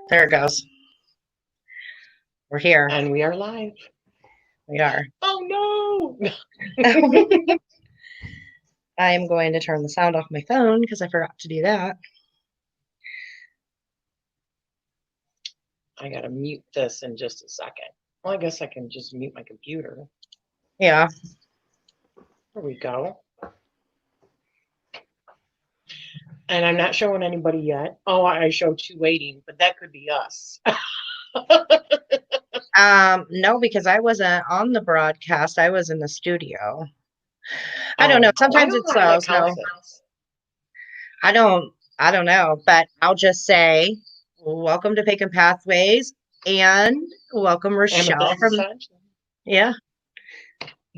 There it goes. We're here. And we are live. We are. Oh no! I'm going to turn the sound off my phone because I forgot to do that. I gotta mute this in just a second. Well, I guess I can just mute my computer. Yeah. There we go. And I'm not showing anybody yet. Oh, I showed two waiting, but that could be us. No, because I wasn't on the broadcast. I was in the studio. I don't know. Sometimes it's slow, so I don't know, but I'll just say welcome to Picking Pathways and welcome Rochelle Amethyst from Ascension. Yeah.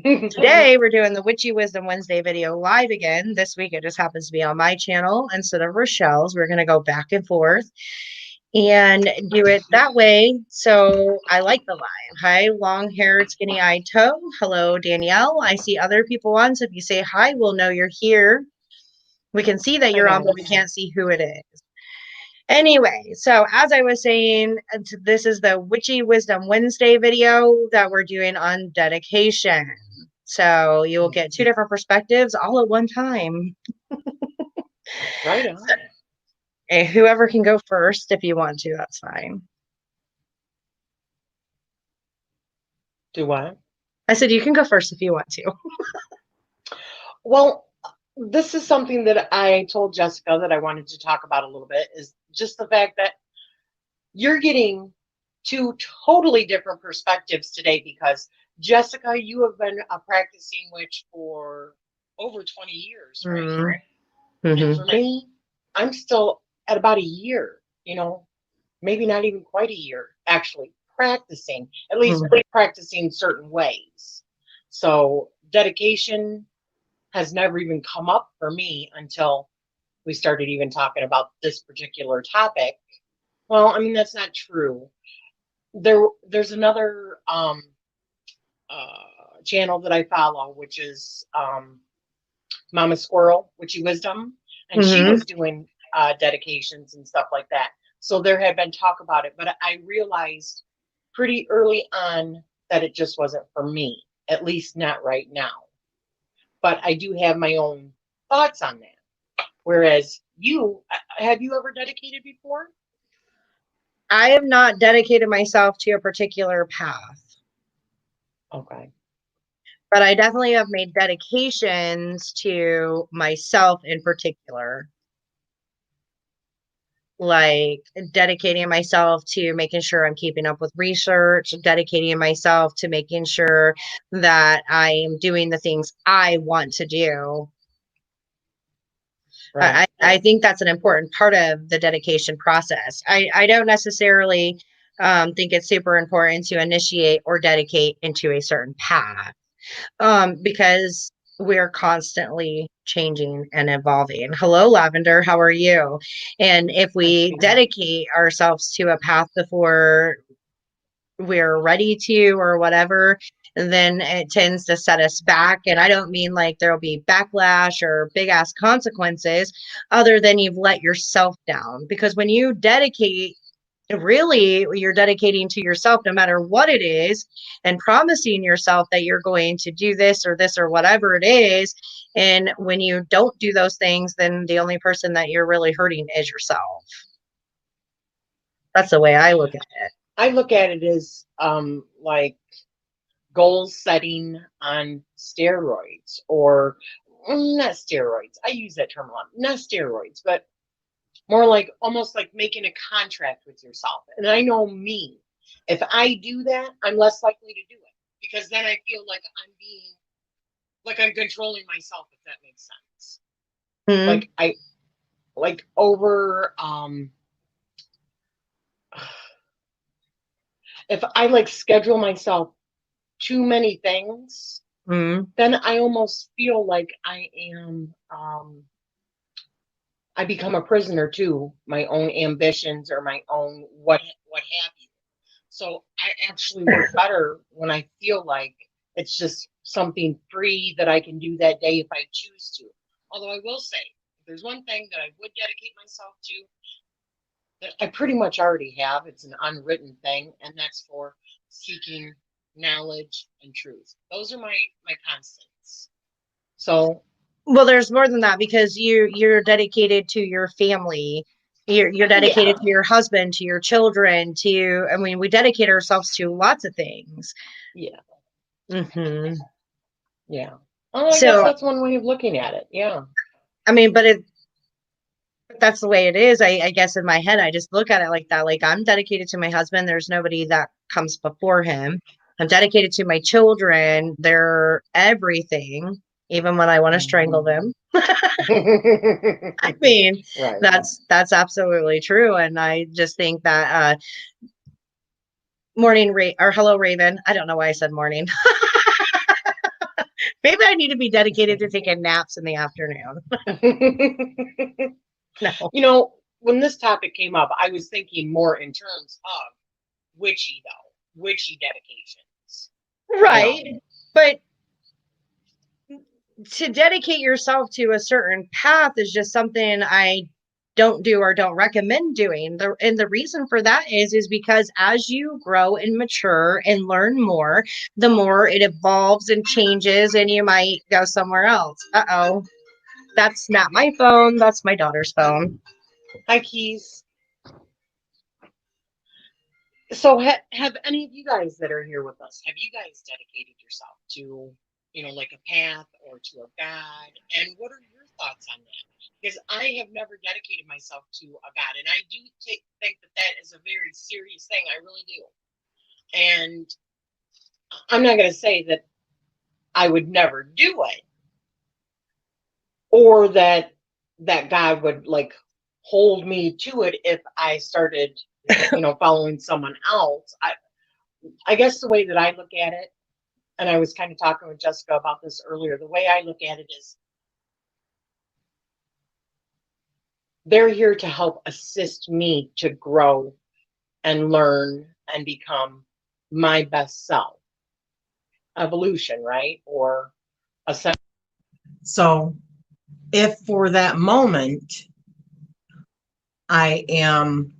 Today we're doing the Witchy Wisdom Wednesday video live again. This week it just happens to be on my channel instead of Rochelle's. We're gonna go back and forth and do it that way. So I like the live. Hi, long-haired, skinny-eyed toe. Hello, Danielle. I see other people on, so if you say hi, we'll know you're here. We can see that you're on, but we can't see who it is. Anyway, so as I was saying, this is the Witchy Wisdom Wednesday video that we're doing on dedication. So you will get two different perspectives all at one time. Right on. And whoever can go first, if you want to, that's fine. Do what? I said you can go first if you want to. Well, this is something that I told Jessica that I wanted to talk about a little bit, is just the fact that you're getting two totally different perspectives today, because Jessica, you have been a practicing witch for over 20 years, right? Mm-hmm. And for me, I'm still at about a year, maybe not even quite a year, actually practicing, at least practicing certain ways. So dedication has never even come up for me until we started even talking about this particular topic. Well, I mean, that's not true. There's another channel that I follow, which is Mama Squirrel, Witchy Wisdom, and she was doing dedications and stuff like that. So there had been talk about it, but I realized pretty early on that it just wasn't for me, at least not right now. But I do have my own thoughts on that. Whereas have you ever dedicated before? I have not dedicated myself to a particular path. Okay. But I definitely have made dedications to myself in particular. Like dedicating myself to making sure I'm keeping up with research, dedicating myself to making sure that I am doing the things I want to do. Right. I think that's an important part of the dedication process. I don't necessarily think it's super important to initiate or dedicate into a certain path because we're constantly changing and evolving. Hello, Lavender. How are you? And if we dedicate ourselves to a path before we're ready to or whatever, then it tends to set us back. And I don't mean like there'll be backlash or big ass consequences other than you've let yourself down. Because when you dedicate, really you're dedicating to yourself no matter what it is, and promising yourself that you're going to do this or whatever it is. And when you don't do those things, then the only person that you're really hurting is yourself. That's the way I look at it. I look at it as like goal setting on steroids, or not steroids. I use that term a lot. Not steroids, but more like almost like making a contract with yourself. And I know me, if I do that, I'm less likely to do it, because then I feel like I'm controlling myself, if that makes sense. Like over if I like schedule myself too many things, then I almost feel like I become a prisoner to my own ambitions or my own what have you. So I actually work better when I feel like it's just something free that I can do that day if I choose to. Although I will say, if there's one thing that I would dedicate myself to, I pretty much already have. It's an unwritten thing, and that's for seeking knowledge and truth. Those are my constants. So, Well, there's more than that because you're dedicated to your family. You're dedicated yeah, to your husband, to your children, to, I mean, we dedicate ourselves to lots of things. yeah, Hmm. yeah. Oh, I guess So, that's one way of looking at it. Yeah. I mean, but that's the way it is. I guess in my head, I just look at it like that. Like, I'm dedicated to my husband. There's nobody that comes before him. I'm dedicated to my children. They're everything, even when I want to strangle them. I mean, Right. that's absolutely true. And I just think that morning or hello Raven. I don't know why I said morning. Maybe I need to be dedicated to taking naps in the afternoon. No. You know, when this topic came up, I was thinking more in terms of witchy, though, witchy dedications. You know, Right. But to dedicate yourself to a certain path is just something I don't do or don't recommend doing. And the reason for that is because as you grow and mature and learn more, the more it evolves and changes, and you might go somewhere else. Uh-oh. That's not my phone. That's my daughter's phone. hi, Keys. So, have any of you guys that are here with us, have you guys dedicated yourself to, like a path or to a God? And what are your thoughts on that? Because I have never dedicated myself to a God, and I do think that that is a very serious thing. I really do. And I'm not going to say that I would never do it, or that God would like hold me to it if I started, following someone else. I guess the way that I look at it, and I was kind of talking with Jessica about this earlier, the way I look at it is they're here to help assist me to grow and learn and become my best self. Evolution, right? Or ascension. So if for that moment I am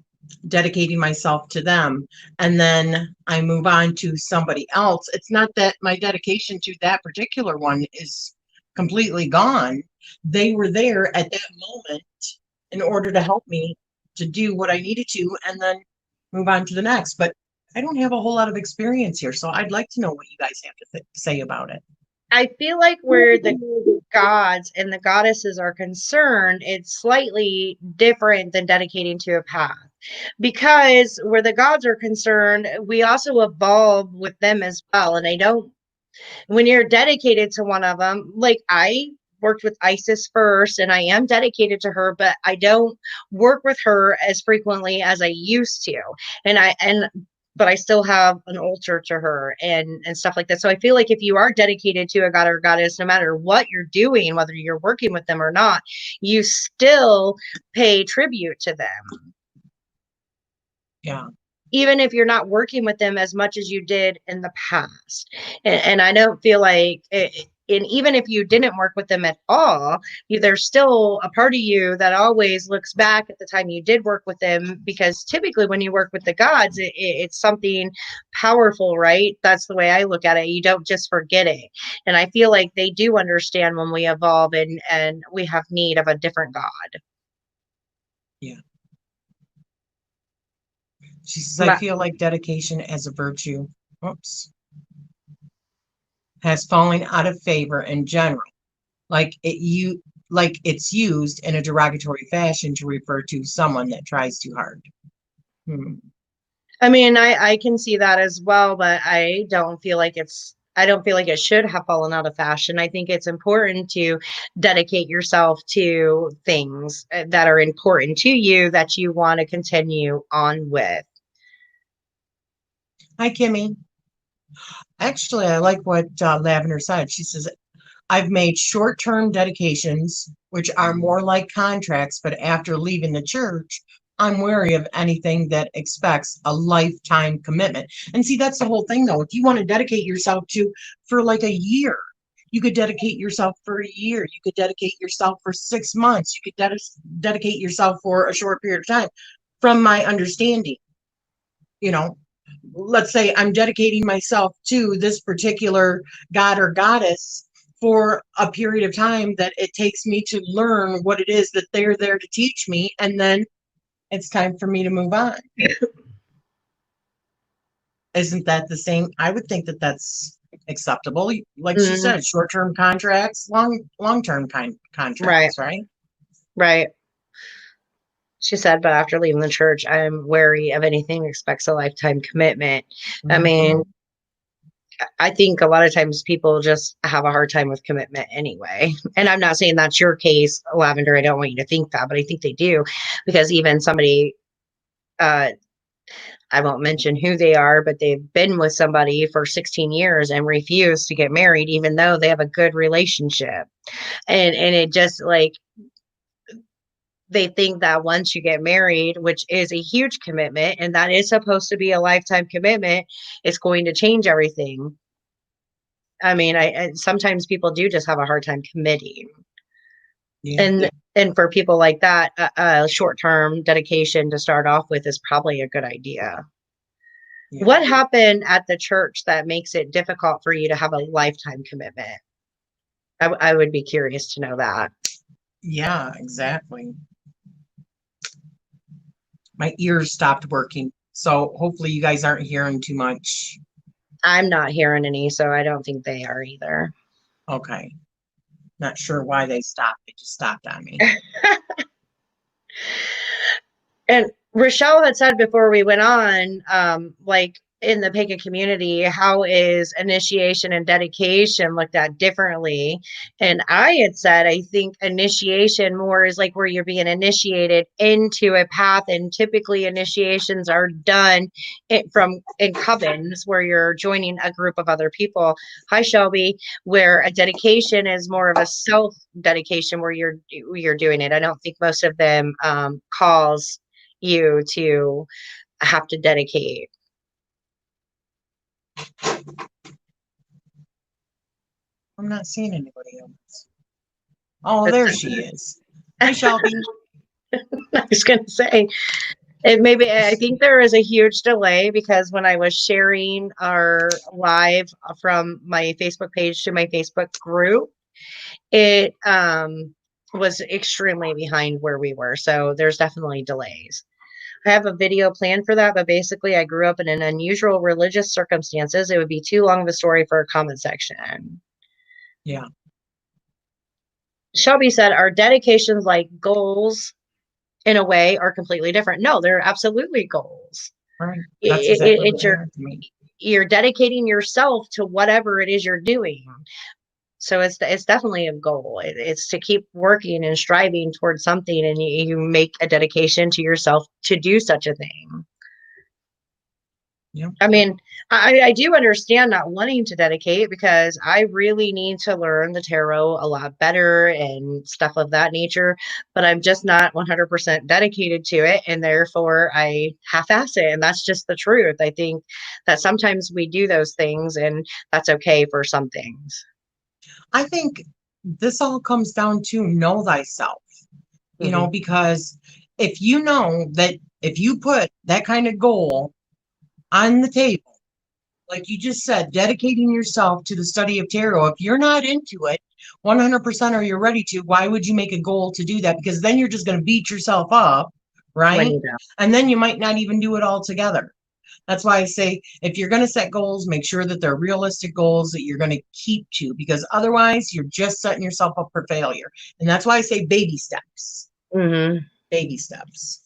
dedicating myself to them and then I move on to somebody else, it's not that my dedication to that particular one is completely gone. They were there at that moment in order to help me to do what I needed to and then move on to the next. But I don't have a whole lot of experience here, so I'd like to know what you guys have to say about it. I feel like where the gods and the goddesses are concerned, it's slightly different than dedicating to a path. Because where the gods are concerned, we also evolve with them as well. And I don't, when you're dedicated to one of them, like I worked with Isis first and I am dedicated to her, but I don't work with her as frequently as I used to. And but I still have an altar to her and stuff like that. So I feel like if you are dedicated to a god or goddess, no matter what you're doing, whether you're working with them or not, you still pay tribute to them. Yeah. Even if you're not working with them as much as you did in the past. And I don't feel like and even if you didn't work with them at all, there's still a part of you that always looks back at the time you did work with them, because typically when you work with the gods, it's something powerful, right? That's the way I look at it. You don't just forget it. And I feel like they do understand when we evolve and we have need of a different god. Yeah. She says, I feel like dedication as a virtue, has fallen out of favor in general. Like it's used in a derogatory fashion to refer to someone that tries too hard. I mean, I can see that as well, but I don't feel like it should have fallen out of fashion. I think it's important to dedicate yourself to things that are important to you that you want to continue on with. Hi, Kimmy. Actually, I like what Lavender said. She says, I've made short-term dedications, which are more like contracts, but after leaving the church, I'm wary of anything that expects a lifetime commitment. And see, that's the whole thing, though. If you want to dedicate yourself for like a year, you could dedicate yourself for a year. You could dedicate yourself for 6 months. You could dedicate yourself for a short period of time. from my understanding. You know, let's say I'm dedicating myself to this particular god or goddess for a period of time that it takes me to learn what it is that they're there to teach me, and then it's time for me to move on. Isn't that the same? I would think that that's acceptable. Like she said, short-term contracts, long-term contracts, right? Right. She said, but after leaving the church, I'm wary of anything that expects a lifetime commitment. I mean, I think a lot of times people just have a hard time with commitment anyway. And I'm not saying that's your case, Lavender. I don't want you to think that, but I think they do, because even somebody, I won't mention who they are, but they've been with somebody for 16 years and refused to get married, even though they have a good relationship. And it just like, they think that once you get married, which is a huge commitment, and that is supposed to be a lifetime commitment, it's going to change everything. I mean, I sometimes people do just have a hard time committing. Yeah. And for people like that, a short-term dedication to start off with is probably a good idea. Yeah. What happened at the church that makes it difficult for you to have a lifetime commitment? I would be curious to know that. Yeah, exactly. My ears stopped working, so hopefully you guys aren't hearing too much. I'm not hearing any, so I don't think they are either. Okay. Not sure why they stopped. They just stopped on me. And Rochelle had said before we went on, like in the pagan community, how is initiation and dedication looked at differently? And I had said, I think initiation more is like where you're being initiated into a path, and typically initiations are done in covens where you're joining a group of other people. Hi, Shelby. Where a dedication is more of a self dedication where you're doing it. I don't think most of them calls you to have to dedicate. I'm not seeing anybody else. Oh, there she is. Hi, Shelby. I was going to say, I think there is a huge delay, because when I was sharing our live from my Facebook page to my Facebook group, it was extremely behind where we were. So there's definitely delays. I have a video planned for that, but basically I grew up in an unusual religious circumstances. It would be too long of a story for a comment section. Yeah. Shelby said, our dedications like goals in a way are completely different. No, they're absolutely goals. Right. That's exactly you're dedicating yourself to whatever it is you're doing. So it's definitely a goal. It's to keep working and striving towards something, and you make a dedication to yourself to do such a thing. Yeah. I mean, I do understand not wanting to dedicate, because I really need to learn the tarot a lot better and stuff of that nature, but I'm just not 100% dedicated to it, and therefore I half-ass it, and that's just the truth. I think that sometimes we do those things, and that's okay for some things. I think this all comes down to know thyself, you know, because if you know that if you put that kind of goal on the table, like you just said, dedicating yourself to the study of tarot, if you're not into it 100% or you're ready to, why would you make a goal to do that? Because then you're just going to beat yourself up, right? And then you might not even do it all together. That's why I say, if you're going to set goals, make sure that they're realistic goals that you're going to keep to, because otherwise you're just setting yourself up for failure. And that's why I say baby steps. Baby steps.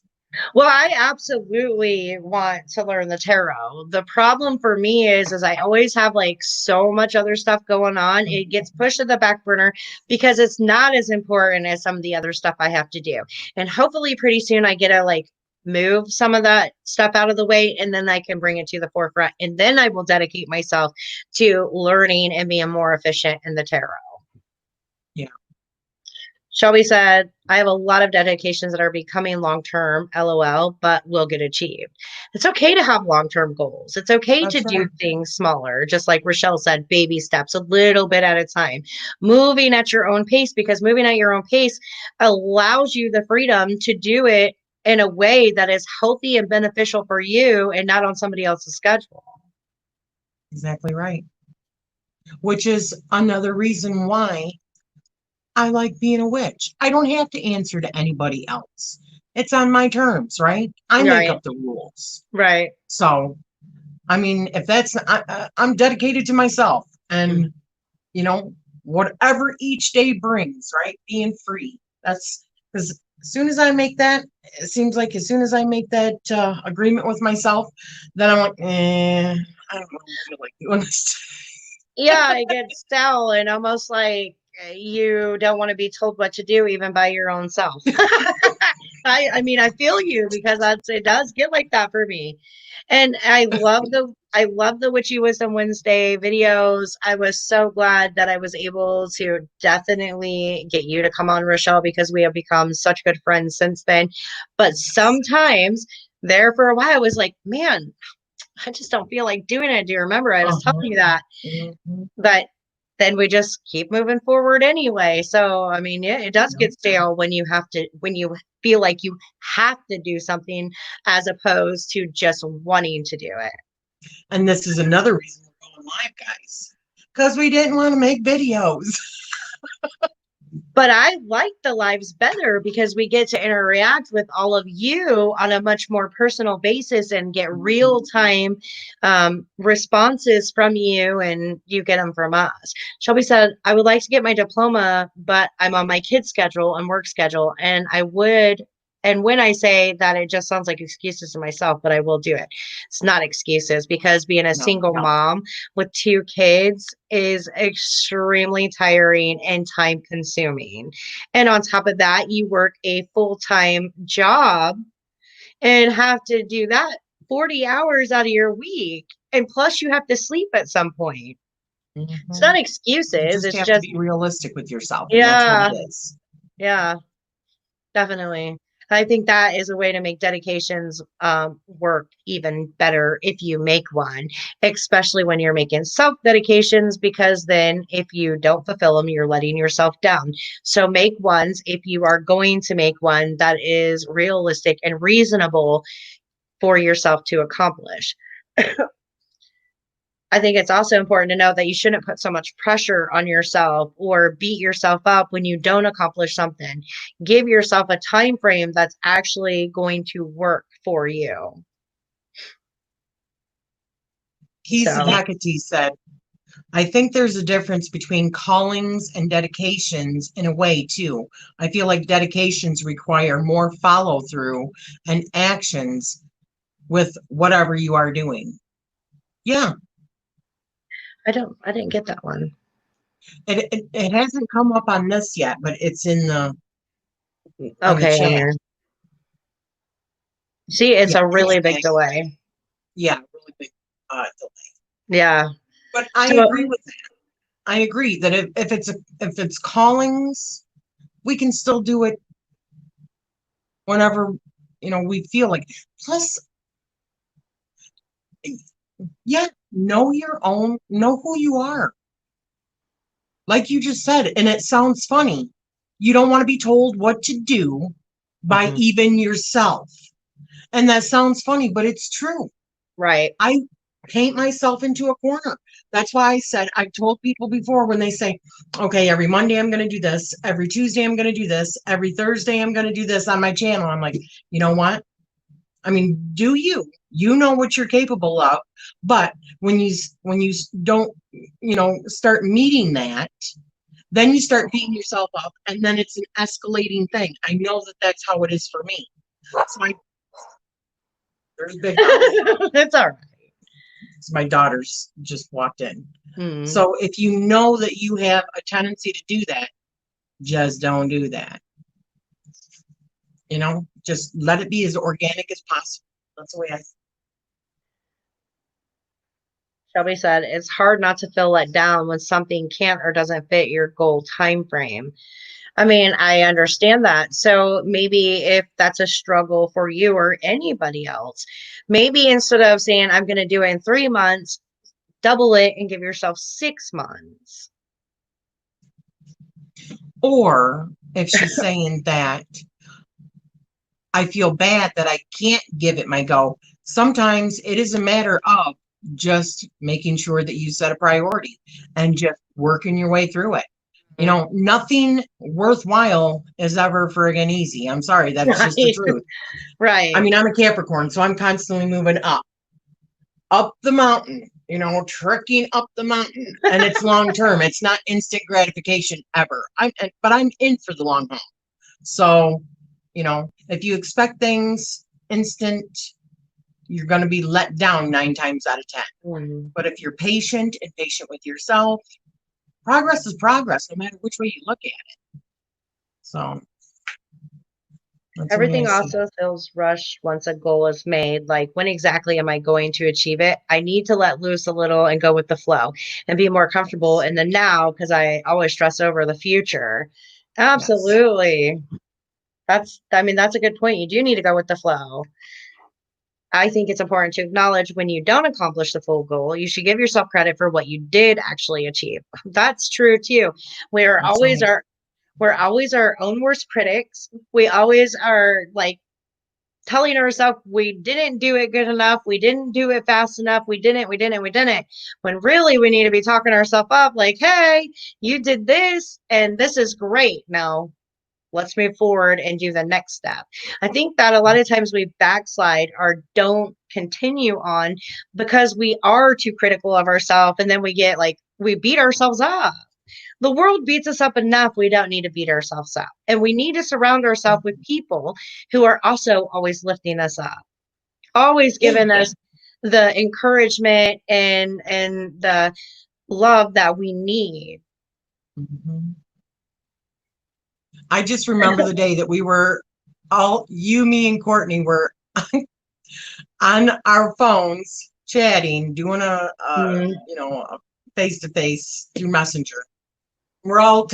Well, I absolutely want to learn the tarot. The problem for me is I always have like so much other stuff going on. It gets pushed to the back burner because it's not as important as some of the other stuff I have to do. And hopefully pretty soon I get to like move some of that stuff out of the way, and then I can bring it to the forefront. And then I will dedicate myself to learning and being more efficient in the tarot. Yeah. Shelby said, I have a lot of dedications that are becoming long-term, LOL, but will get achieved. It's okay to have long-term goals. It's okay to do things smaller. Just like Rochelle said, baby steps, a little bit at a time, moving at your own pace, because moving at your own pace allows you the freedom to do it in a way that is healthy and beneficial for you and not on somebody else's schedule. Exactly right. Which is another reason why I like being a witch. I don't have to answer to anybody else. It's on my terms, right? I make up the rules. Right. So, I mean, if that's, I'm dedicated to myself and, you know, whatever each day brings, right? Being free. That's because as soon as I make that, it seems like as soon as I make that agreement with myself, then I'm like, I don't really feel like doing this. Yeah, it gets stale and almost like you don't want to be told what to do even by your own self. I mean, I feel you because it does get like that for me. And I love the Witchy Wisdom Wednesday videos. I was so glad that I was able to definitely get you to come on, Rochelle, because we have become such good friends since then. But sometimes there for a while I was like, man, I just don't feel like doing it. Do you remember I was telling you that? But then we just keep moving forward anyway. So, I mean, yeah, it does get stale when you feel like you have to do something as opposed to just wanting to do it. And this is another reason we're going live, guys, because we didn't want to make videos. But I like the lives better because we get to interact with all of you on a much more personal basis and get real time responses from you, and you get them from us. Shelby said, I would like to get my diploma, but I'm on my kid's schedule and work schedule. And I would. And when I say that, it just sounds like excuses to myself, but I will do it. It's not excuses because being a single mom with 2 kids is extremely tiring and time consuming. And on top of that, you work a full-time job and have to do that 40 hours out of your week. And plus you have to sleep at some point. It's not excuses. You have to be realistic with yourself. Yeah. That's what it is. Yeah, definitely. I think that is a way to make dedications work even better if you make one, especially when you're making self dedications, because then if you don't fulfill them, you're letting yourself down. So make ones if you are going to make one that is realistic and reasonable for yourself to accomplish. I think it's also important to know that you shouldn't put so much pressure on yourself or beat yourself up when you don't accomplish something. Give yourself a time frame that's actually going to work for you. Keith Hecate said, I think there's a difference between callings and dedications in a way, too. I feel like dedications require more follow through and actions with whatever you are doing. Yeah. I didn't get that one. It hasn't come up on this yet, but it's in the chat. See, it's a really big delay. Yeah, really big delay. Yeah. But I agree with that. I agree that if it's callings, we can still do it whenever we feel like. Plus, yeah, know who you are. Like you just said, and it sounds funny. You don't want to be told what to do by even yourself. And that sounds funny, but it's true. Right. I paint myself into a corner. That's why I said, I've told people before when they say, okay, every Monday I'm going to do this. Every Tuesday I'm going to do this. Every Thursday I'm going to do this on my channel. I'm like, you know what? I mean, do you know what you're capable of, but when you don't, start meeting that, then you start beating yourself up, and then it's an escalating thing. I know that that's how it is for me. There's big house. It's all right. My daughters just walked in. So if you know that you have a tendency to do that, just don't do that. Just let it be as organic as possible. That's the way I. Shelby said, it's hard not to feel let down when something can't or doesn't fit your goal time frame. I mean, I understand that. So maybe if that's a struggle for you or anybody else, maybe instead of saying, I'm going to do it in 3 months, double it and give yourself 6 months. Or if she's saying that I feel bad that I can't give it my go. Sometimes it is a matter of just making sure that you set a priority and just working your way through it. You know, nothing worthwhile is ever friggin' easy. I'm sorry, that's just the Right. truth. Right. I mean, I'm a Capricorn, so I'm constantly moving up the mountain, you know, trekking up the mountain, and it's long term. It's not instant gratification ever. But I'm in for the long haul. So, you know, if you expect things instant, you're going to be let down 9 times out of 10. Mhm. But if you're patient and patient with yourself, progress is progress, no matter which way you look at it. So that's the way Everything I see it. also feels rushed once a goal is made. Like, when exactly am I going to achieve it? I need to let loose a little and go with the flow and be more comfortable in the now, because I always stress over the future. Yes. Absolutely. That's a good point. You do need to go with the flow. I think it's important to acknowledge when you don't accomplish the full goal. You should give yourself credit for what you did actually achieve. That's true too. We're That's always right. we're always our own worst critics. We always are like telling ourselves we didn't do it good enough, we didn't do it fast enough, we didn't, when really we need to be talking ourselves up like, hey, you did this and this is great. Now let's move forward and do the next step. I think that a lot of times we backslide or don't continue on because we are too critical of ourselves, and then we get like, we beat ourselves up. The world beats us up enough. We don't need to beat ourselves up. And we need to surround ourselves with people who are also always lifting us up, always giving us the encouragement and the love that we need. Mm-hmm. I just remember the day that we were all, you, me, and Courtney were on our phones chatting, doing a face to face through Messenger. We're all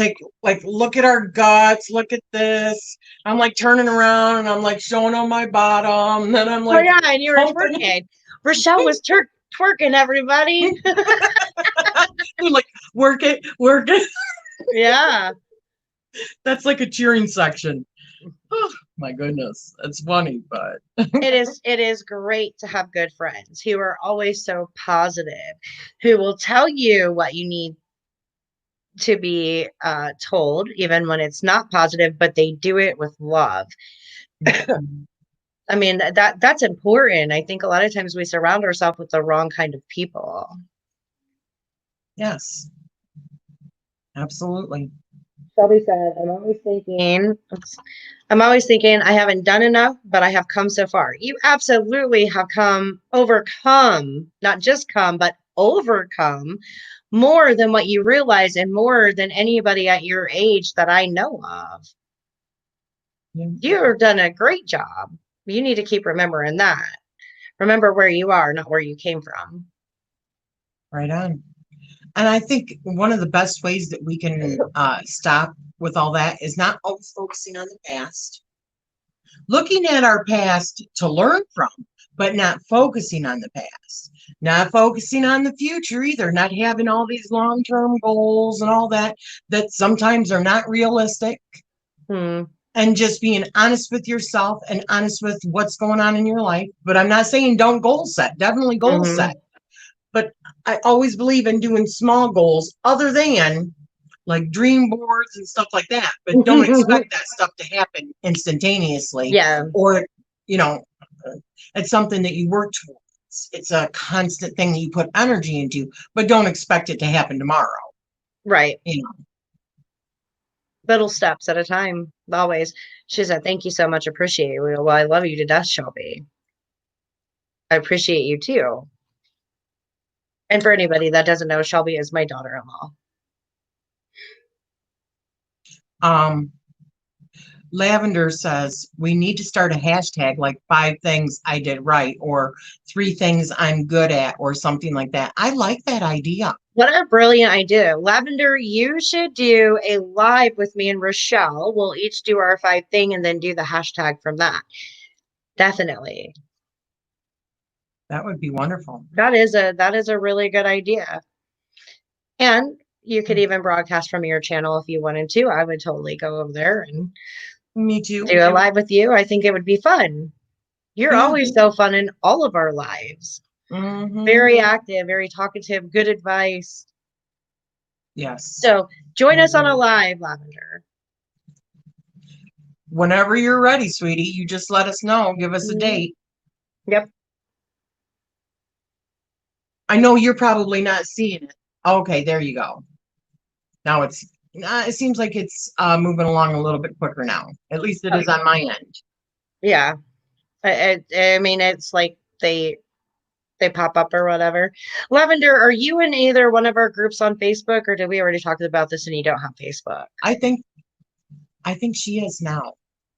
look at our guts, look at this. I'm like turning around and I'm like showing on my bottom. And then I'm Oh like, yeah, and you were twerking. Rochelle was twerking, everybody. like, work it, work it. Yeah. That's like a cheering section. Oh, my goodness, it's funny, but It is great to have good friends who are always so positive, who will tell you what you need to be told, even when it's not positive, but they do it with love. I mean, that's important. I think a lot of times we surround ourselves with the wrong kind of people. yes, absolutely. Shelby said, I'm always thinking I haven't done enough, but I have come so far. You absolutely have overcome, not just come, but overcome more than what you realize, and more than anybody at your age that I know of. Yeah. You've done a great job. You need to keep remembering that. Remember where you are, not where you came from. Right on. And I think one of the best ways that we can stop with all that is not always focusing on the past, looking at our past to learn from, but not focusing on the past, not focusing on the future either, not having all these long-term goals and all that sometimes are not realistic. And just being honest with yourself and honest with what's going on in your life. But I'm not saying don't goal set, definitely goal set. But I always believe in doing small goals other than like dream boards and stuff like that. But don't expect that stuff to happen instantaneously. Yeah. Or, it's something that you work towards. It's a constant thing that you put energy into, but don't expect it to happen tomorrow. Right. Little steps at a time, always. She said, thank you so much. Appreciate it. Well, I love you to death, Shelby. I appreciate you too. And for anybody that doesn't know, Shelby is my daughter-in-law. Lavender says we need to start a hashtag like 5 things I did right or 3 things I'm good at or something like that. I like that idea. What a brilliant idea. Lavender, you should do a live with me and Rochelle. We'll each do our 5 thing and then do the hashtag from that. Definitely. That would be wonderful. That is a really good idea. And you could even broadcast from your channel if you wanted to. I would totally go over there and Me too. Do a live with you. I think it would be fun. You're Yeah. always so fun in all of our lives. Mm-hmm. Very active, very talkative, good advice. Yes. So join us on a live, Lavender. Whenever you're ready, sweetie, you just let us know. Give us a date. Yep. I know you're probably not seeing it. Okay, there you go. Now it seems like it's moving along a little bit quicker now. At least it is on my end. Yeah. I mean, it's like they pop up or whatever. Lavender, are you in either one of our groups on Facebook, or did we already talk about this and you don't have Facebook? I think she is now.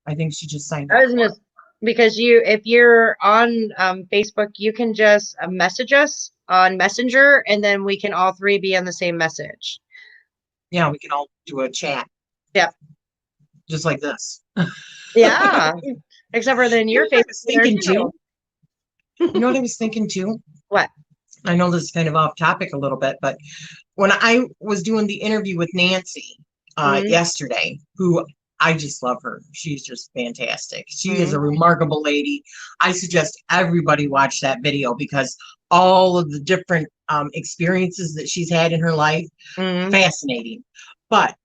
I think she just signed I up. was gonna, because if you're on Facebook, you can just message us on Messenger, and then we can all three be on the same message. Yeah, we can all do a chat. Yep. Just like this. Yeah. Except for then your You know what I Facebook was there thinking too. too? You know what I was thinking too? What? I know this is kind of off topic a little bit, but when I was doing the interview with Nancy yesterday, who I just love her. She's just fantastic. She is a remarkable lady. I suggest everybody watch that video because all of the different experiences that she's had in her life, fascinating. But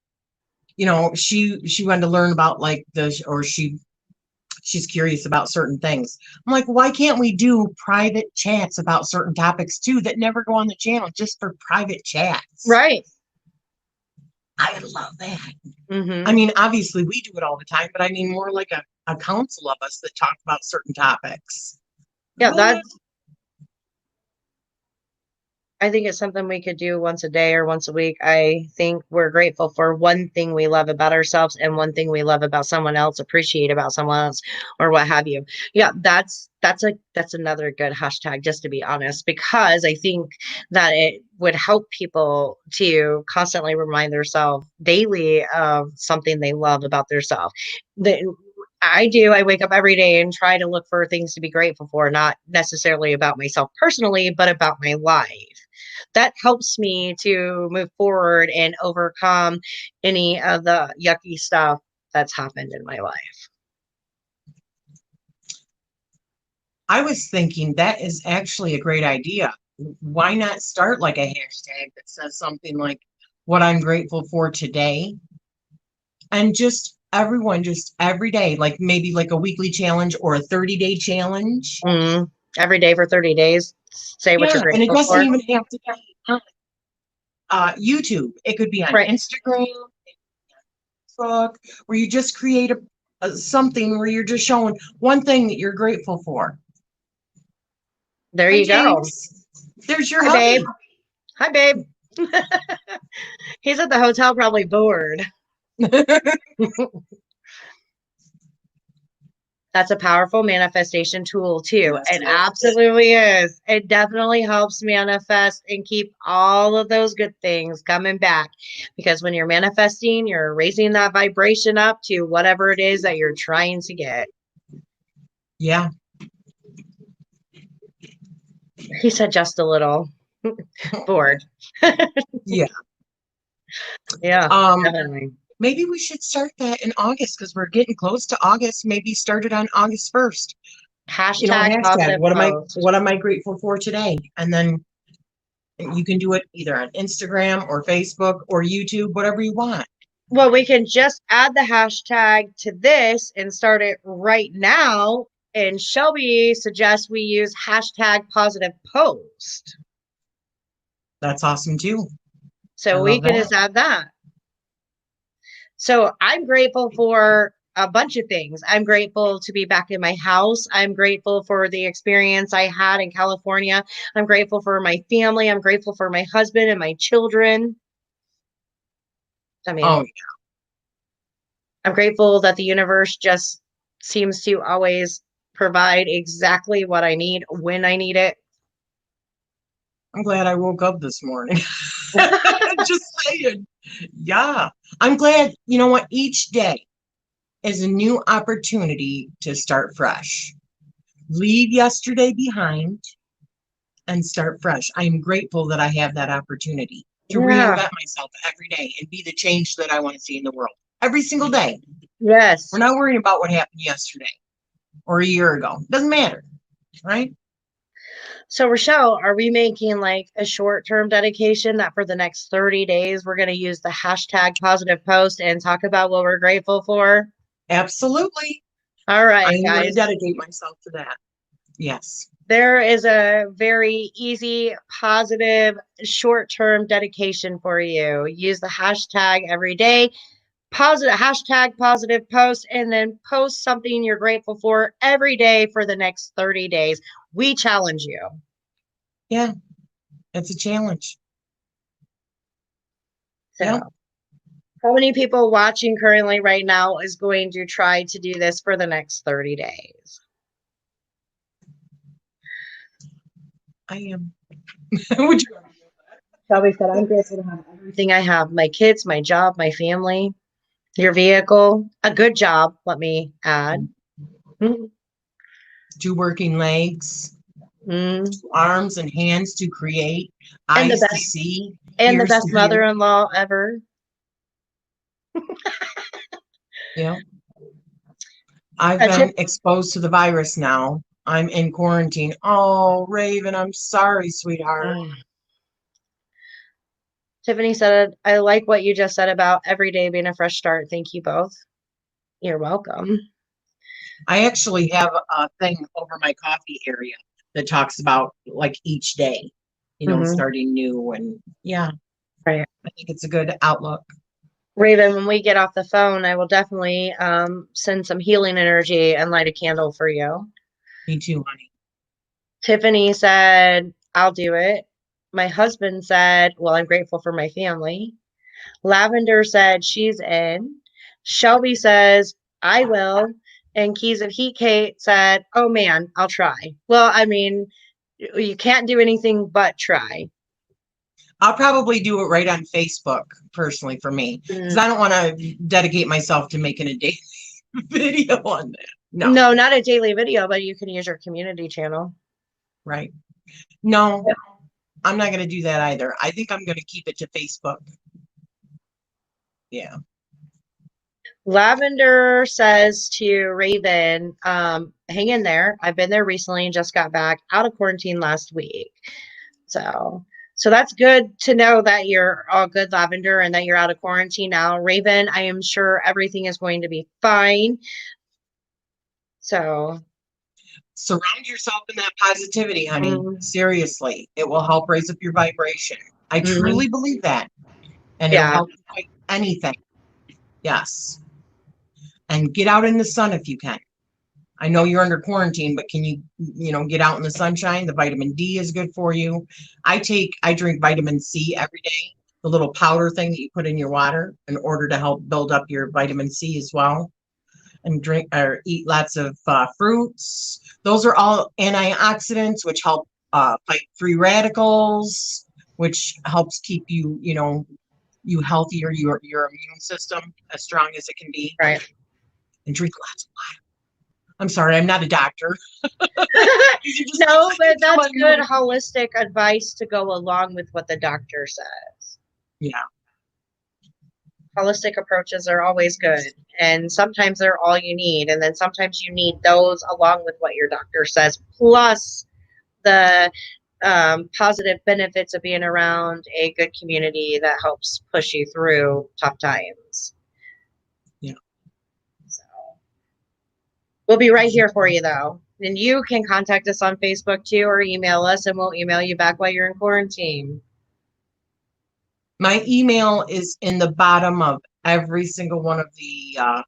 you know, she wanted to learn about like she's curious about certain things. I'm like, why can't we do private chats about certain topics too that never go on the channel just for private chats? Right. I love that. I mean, obviously we do it all the time, but I mean more like a council of us that talk about certain topics. Yeah, I think it's something we could do once a day or once a week. I think we're grateful for one thing we love about ourselves and one thing we love about someone else, appreciate about someone else, or what have you. Yeah, that's another good hashtag, just to be honest, because I think that it would help people to constantly remind themselves daily of something they love about themselves. I do. I wake up every day and try to look for things to be grateful for, not necessarily about myself personally, but about my life. That helps me to move forward and overcome any of the yucky stuff that's happened in my life. I was thinking that is actually a great idea. Why not start like a hashtag that says something like what I'm grateful for today? And just everyone, just every day, like maybe like a weekly challenge or a 30-day challenge. Every day for 30 days. Say what you're grateful for. And it doesn't even have to be on YouTube. It could be on Instagram, Facebook, where you just create something where you're just showing one thing that you're grateful for. There you go. There's your babe. Hi, babe. He's at the hotel, probably bored. That's a powerful manifestation tool too. It absolutely is. It definitely helps manifest and keep all of those good things coming back, because when you're manifesting, you're raising that vibration up to whatever it is that you're trying to get. Yeah. He said just a little bored. Yeah. Yeah. Definitely. Maybe we should start that in August because we're getting close to August. Maybe start it on August 1st. Hashtag what am I grateful for today? And then you can do it either on Instagram or Facebook or YouTube, whatever you want. Well, we can just add the hashtag to this and start it right now. And Shelby suggests we use hashtag positive post. That's awesome too. So we can just add that. So I'm grateful for a bunch of things. I'm grateful to be back in my house. I'm grateful for the experience I had in California. I'm grateful for my family. I'm grateful for my husband and my children. I mean, I'm grateful that the universe just seems to always provide exactly what I need when I need it. I'm glad I woke up this morning. Just saying. Yeah. I'm glad, you know what, each day is a new opportunity to start fresh. Leave yesterday behind and start fresh. I'm grateful that I have that opportunity to reinvent myself every day and be the change that I want to see in the world every single day. Yes. We're not worrying about what happened yesterday or a year ago. Doesn't matter, right? So, Rochelle, are we making like a short-term dedication that for the next 30 days, we're going to use the hashtag positive post and talk about what we're grateful for? Absolutely. All right, I'm going to guys. dedicate myself to that. Yes. There is a very easy, positive, short-term dedication for you. Use the hashtag every day, hashtag positive post, and then post something you're grateful for every day for the next 30 days. We challenge you. Yeah, it's a challenge. So, Yeah. how many people watching currently right now is going to try to do this for the next 30 days? I am. Would you? Shelby said, I'm grateful to have everything I have, my kids, my job, my family, your vehicle, a good job, let me add. 2 working legs, Mm. arms and hands to create, And the eyes to best see, and the ears best to hear. mother-in-law ever. Yeah. I've been exposed to the virus now. I'm in quarantine. Oh, Raven, I'm sorry, sweetheart. Tiffany said, I like what you just said about every day being a fresh start. Thank you both. You're welcome. I actually have a thing over my coffee area that talks about like each day, starting new. And yeah, Right. I think it's a good outlook. Raven, when we get off the phone, I will definitely send some healing energy and light a candle for you. Me too, honey. Tiffany said, I'll do it. My husband said, well, I'm grateful for my family. Lavender said she's in. Shelby says, I will. And Keys of Heat Kate said, oh man, I'll try. Well, I mean, you can't do anything but try. I'll probably do it right on Facebook personally for me because I don't want to dedicate myself to making a daily video on that. No, not a daily video, but you can use your community channel. Right. No, I'm not going to do that either. I think I'm going to keep it to Facebook. Yeah. Lavender says to Raven, hang in there. I've been there recently and just got back out of quarantine last week. So that's good to know that you're all good, Lavender, and that you're out of quarantine now. Raven, I am sure everything is going to be fine. So surround yourself in that positivity, honey. Seriously, it will help raise up your vibration. I truly believe that. And it'll help you fight anything. Yes. And get out in the sun if you can. I know you're under quarantine, but can you get out in the sunshine? The vitamin D is good for you. I drink vitamin C every day, the little powder thing that you put in your water in order to help build up your vitamin C as well. And drink or eat lots of fruits. Those are all antioxidants, which help fight free radicals, which helps keep you, you healthier, your immune system as strong as it can be. Right. And drink lots of water. I'm sorry, I'm not a doctor. No, but that's good holistic advice to go along with what the doctor says. Yeah. Holistic approaches are always good. And sometimes they're all you need. And then sometimes you need those along with what your doctor says, plus the positive benefits of being around a good community that helps push you through tough times. Yeah. So we'll be right here for you, though. And you can contact us on Facebook, too, or email us, and we'll email you back while you're in quarantine. My email is in the bottom of every single one of the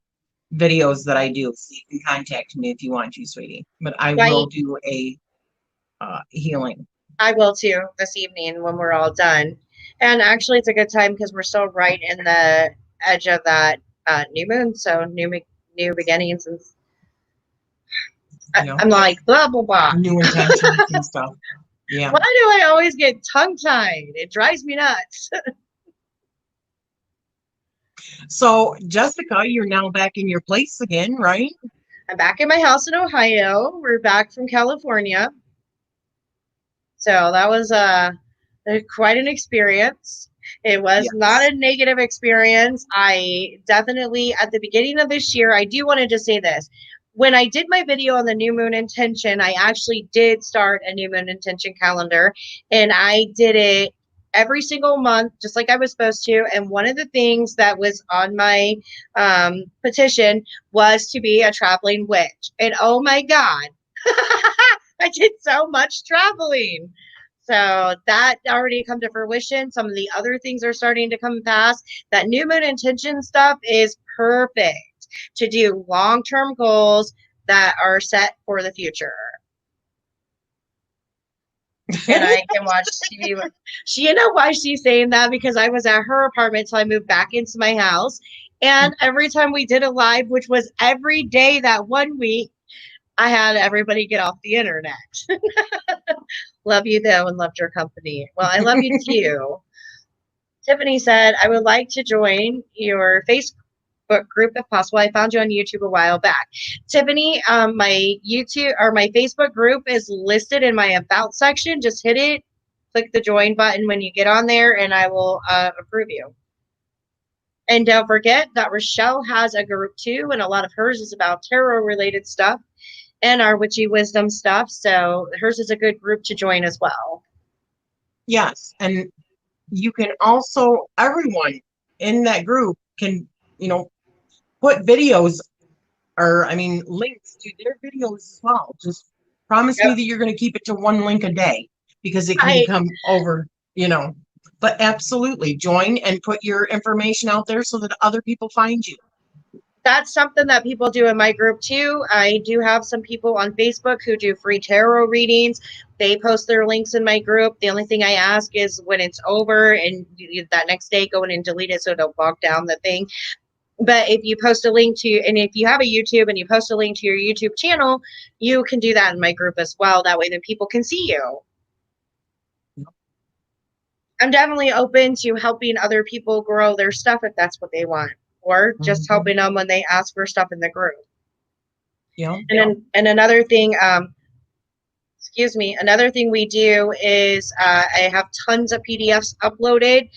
videos that I do. So you can contact me if you want to, sweetie. But I will do a healing. I will, too, this evening when we're all done. And actually, it's a good time because we're still right in the edge of that new moon. So new beginnings and I'm like, blah, blah, blah. New intentions and stuff. Yeah. Why do I always get tongue-tied? It drives me nuts. So, Jessica, you're now back in your place again, right? I'm back in my house in Ohio. We're back from California. So that was quite an experience. It was Yes. not a negative experience. I definitely, at the beginning of this year, I do want to just say this. When I did my video on the new moon intention, I actually did start a new moon intention calendar, and I did it every single month, just like I was supposed to. And one of the things that was on my petition was to be a traveling witch. And oh my God, I did so much traveling. So that already come to fruition. Some of the other things are starting to come past. That new moon intention stuff is perfect to do long-term goals that are set for the future. And I can watch TV. You know why she's saying that? Because I was at her apartment till I moved back into my house. And every time we did a live, which was every day that 1 week, I had everybody get off the internet. Love you though, and loved your company. Well, I love you too. Tiffany said, I would like to join your Facebook group if possible. I found you on YouTube a while back. Tiffany, my YouTube or my Facebook group is listed in my about section. Just hit it, click the join button when you get on there, and I will approve you. And don't forget that Rochelle has a group too, and a lot of hers is about tarot related stuff and our witchy wisdom stuff. So hers is a good group to join as well. Yes. And you can also, everyone in that group can, put videos or, links to their videos as well. Just promise me that you're going to keep it to one link a day because it can become over, But absolutely join and put your information out there so that other people find you. That's something that people do in my group too. I do have some people on Facebook who do free tarot readings. They post their links in my group. The only thing I ask is when it's over and that next day go in and delete it so don't bog down the thing. But if you post a link to, and if you have a YouTube and you post a link to your YouTube channel, you can do that in my group as well. That way then people can see you. I'm definitely open to helping other people grow their stuff if that's what they want. Or just helping them when they ask for stuff in the group. Yeah. And another thing, another thing we do is I have tons of PDFs uploaded.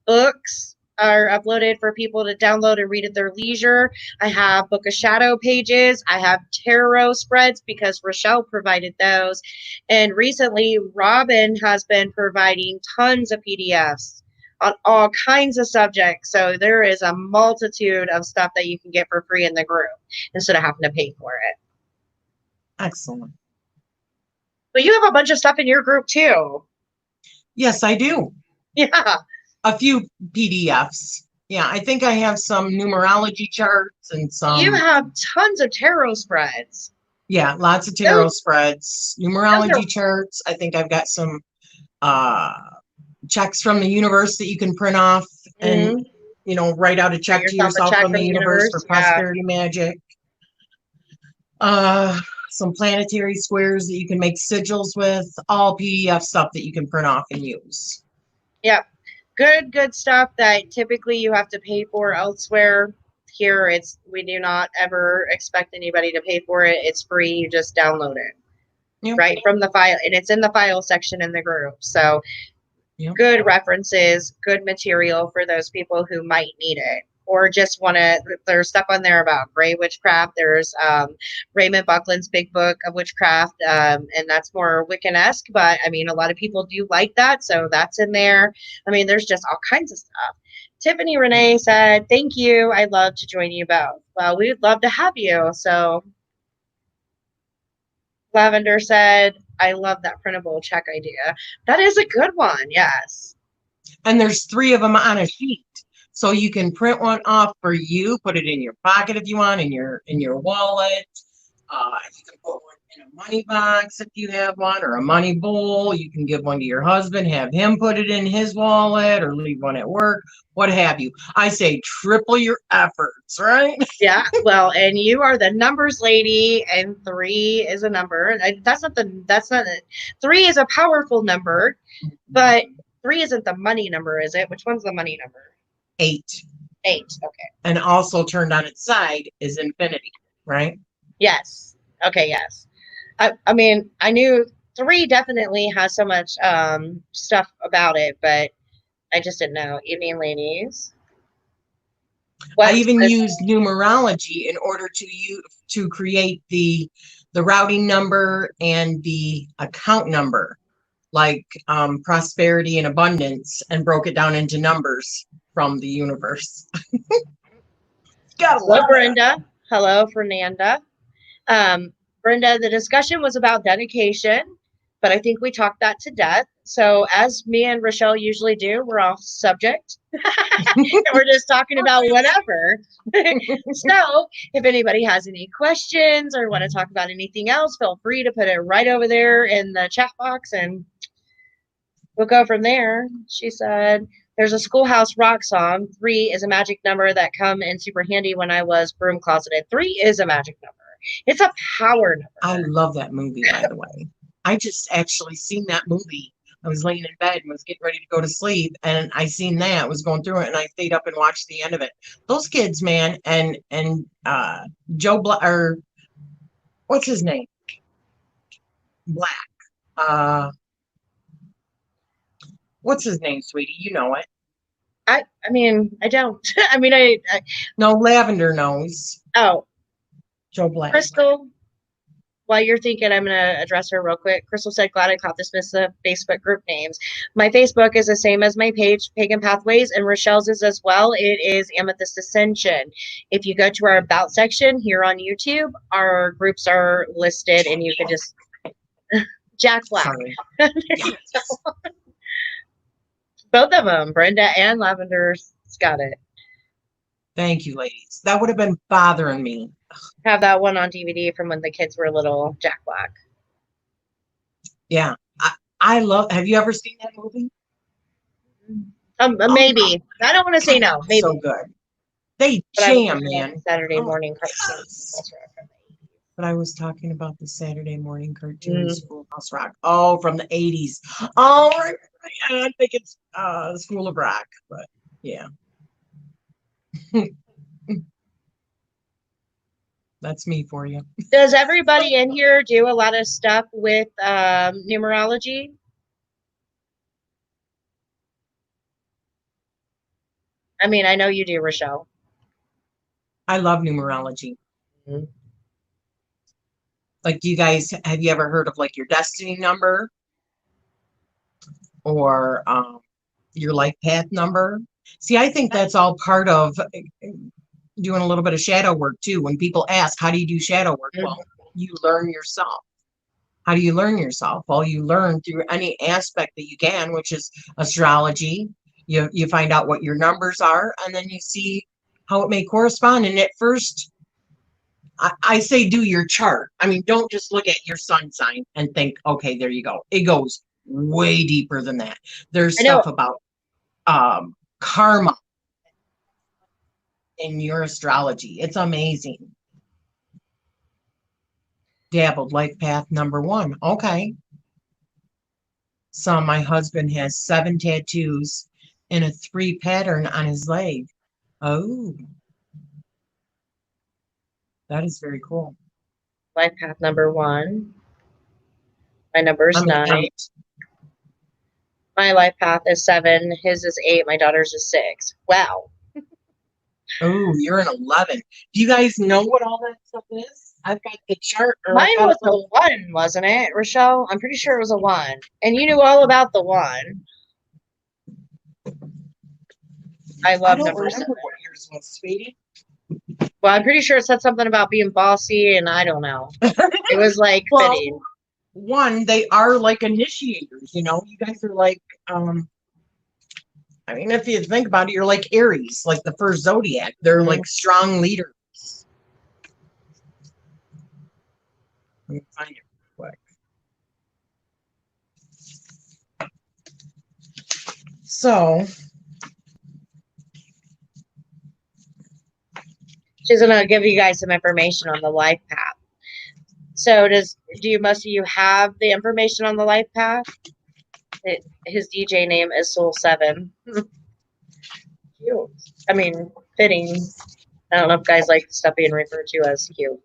Books are uploaded for people to download and read at their leisure. I have Book of Shadow pages. I have tarot spreads because Rochelle provided those. And recently, Robin has been providing tons of PDFs on all kinds of subjects. So there is a multitude of stuff that you can get for free in the group instead of having to pay for it. Excellent. But you have a bunch of stuff in your group too. Yes, I do. Yeah. A few PDFs. Yeah, I think I have some numerology charts and some. You have tons of tarot spreads. Yeah, lots of tarot spreads, numerology charts. I think I've got some checks from the universe that you can print off and write out a check to yourself from the universe for prosperity magic. Some planetary squares that you can make sigils with, all PDF stuff that you can print off and use. Yep. Good stuff that typically you have to pay for elsewhere. Here we do not ever expect anybody to pay for it. It's free. You just download it right from the file, and it's in the file section in the group. So good references, good material for those people who might need it or just want to. There's stuff on there about gray witchcraft. There's Raymond Buckland's big book of witchcraft, and that's more Wiccan-esque, but I mean a lot of people do like that, so that's in there. I mean there's just all kinds of stuff. Tiffany Renee said, thank you. I'd love to join you both. Well, we'd love to have you. So Lavender said, I love that printable check idea. That is a good one. Yes. And there's 3 of them on a sheet. So you can print one off for you, put it in your pocket if you want, in your wallet. You can put one in a money box if you have one, or a money bowl. You can give one to your husband, have him put it in his wallet, or leave one at work, what have you. I say triple your efforts, right? Yeah, well, and you are the numbers lady, and 3 is a number. That's not 3 is a powerful number, but 3 isn't the money number, is it? Which one's the money number? 8. 8, okay. And also turned on its side is infinity, right? Yes. Okay, yes. I mean, I knew 3 definitely has so much stuff about it, but I just didn't know. Evening, ladies. I even used numerology in order to create the routing number and the account number, like prosperity and abundance, and broke it down into numbers from the universe. Hello, Brenda. Hello, Fernanda. Brenda, the discussion was about dedication, but I think we talked that to death. So as me and Rochelle usually do, we're off subject. And we're just talking about whatever. So if anybody has any questions or want to talk about anything else, feel free to put it right over there in the chat box and we'll go from there. She said, there's a Schoolhouse Rock song. 3 is a magic number that come in super handy when I was broom closeted. 3 is a magic number. It's a power number. I love that movie, by the way. I just actually seen that movie. I was laying in bed and was getting ready to go to sleep, and I seen that, was going through it, and I stayed up and watched the end of it. Those kids, man, and Joe Black, or what's his name? Black. What's his name, sweetie? You know it. I mean, I don't. I mean, I No, Lavender knows. Oh, Joe Black. Crystal, while you're thinking, I'm going to address her real quick. Crystal said, glad I caught this miss the Facebook group names. My Facebook is the same as my page, Pagan Pathways, and Rochelle's is as well. It is Amethyst Ascension. If you go to our About section here on YouTube, our groups are listed, and you can just... Jack Black. Both of them, Brenda and Lavender's got it. Thank you, ladies. That would have been bothering me. Have that one on DVD from when the kids were little, Jack Black. Yeah. I love, have you ever seen that movie? Maybe. I don't want to say no. Maybe. So good. They jam, man. Saturday morning cartoons. Yes. But I was talking about the Saturday morning cartoons, Schoolhouse Rock. Oh, from the 80s. Oh, I think it's School of Rock, but yeah. That's me for you. Does everybody in here do a lot of stuff with numerology? I mean, I know you do, Rochelle. I love numerology. Like, do you guys, have you ever heard of like your destiny number or your life path number? See, I think that's all part of doing a little bit of shadow work too. When people ask, how do you do shadow work? Well, you learn yourself. How do you learn yourself? Well, you learn through any aspect that you can, which is astrology. You find out what your numbers are, and then you see how it may correspond. And at first, I say do your chart. I mean, don't just look at your sun sign and think, okay, there you go. It goes way deeper than that. There's stuff about karma in your astrology. It's amazing. Dabbled life path number 1. Okay. So my husband has 7 tattoos and a 3 pattern on his leg. Oh. That is very cool. Life path number 1. My number is 9. My life path is 7. His is 8. My daughter's is 6. Wow. Oh, you're an 11. Do you guys know what all that stuff is? I've got the chart. Mine was a 1, wasn't it, Rochelle? I'm pretty sure it was a 1. And you knew all about the 1. I love number 7. What yours was, sweetie. Well, I'm pretty sure it said something about being bossy, and I don't know. It was like fitting. 1, they are like initiators, you know. You guys are like, I mean, if you think about it, you're like Aries, like the first zodiac. They're like strong leaders. Let me find it real quick. So she's gonna give you guys some information on the life path. So most of you have the information on the life path? His DJ name is Soul 7. Cute. I mean, fitting. I don't know if guys like stuff being referred to as cute.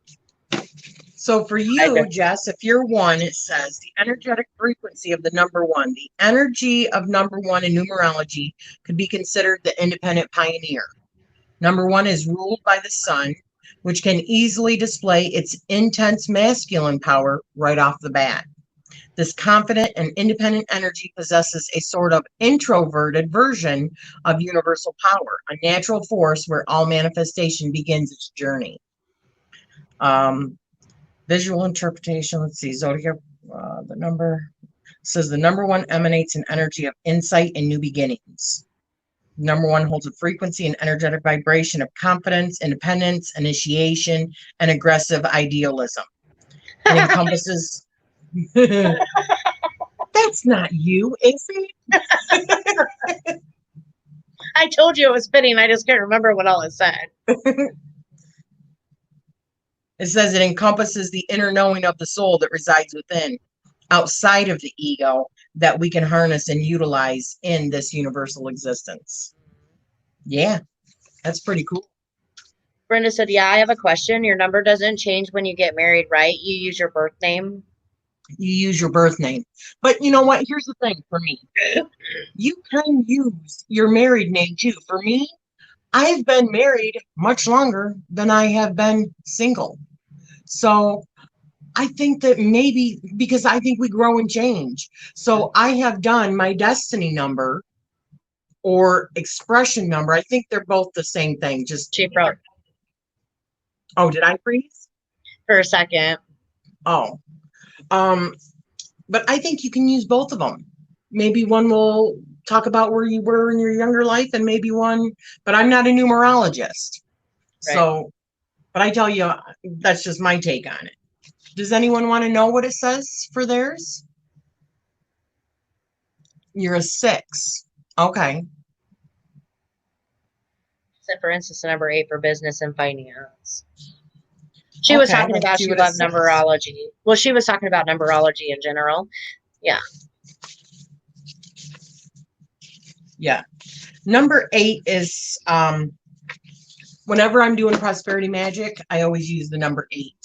So for you, Jess, if you're 1, it says the energetic frequency of the number 1. The energy of number 1 in numerology could be considered the independent pioneer. Number 1 is ruled by the sun, which can easily display its intense masculine power right off the bat. This confident and independent energy possesses a sort of introverted version of universal power, a natural force where all manifestation begins its journey. Visual interpretation. Let's see. Zodiac. The number says the number 1 emanates an energy of insight and new beginnings. Number 1 holds a frequency and energetic vibration of confidence, independence, initiation, and aggressive idealism. It encompasses. That's not you, is it? I told you it was fitting. I just can't remember what all it said. It says it encompasses the inner knowing of the soul that resides within, outside of the ego, that we can harness and utilize in this universal existence. Yeah, that's pretty cool. Brenda said, yeah, I have a question. Your number doesn't change when you get married, right? You use your birth name. You use your birth name. But you know what? Here's the thing for me. You can use your married name too. For me, I've been married much longer than I have been single. So I think that maybe because I think we grow and change. So I have done my destiny number or expression number. I think they're both the same thing. Just She wrote. Oh, did I freeze? For a second. Oh. But I think you can use both of them. Maybe one will talk about where you were in your younger life, and maybe one, but I'm not a numerologist. Right. So, but I tell you, that's just my take on it. Does anyone want to know what it says for theirs? You're a 6. Okay. So for instance, the number 8 for business and finance. She was talking about she loved numerology. Well, she was talking about numerology in general. Yeah. Yeah. Number 8 is whenever I'm doing prosperity magic, I always use the number 8.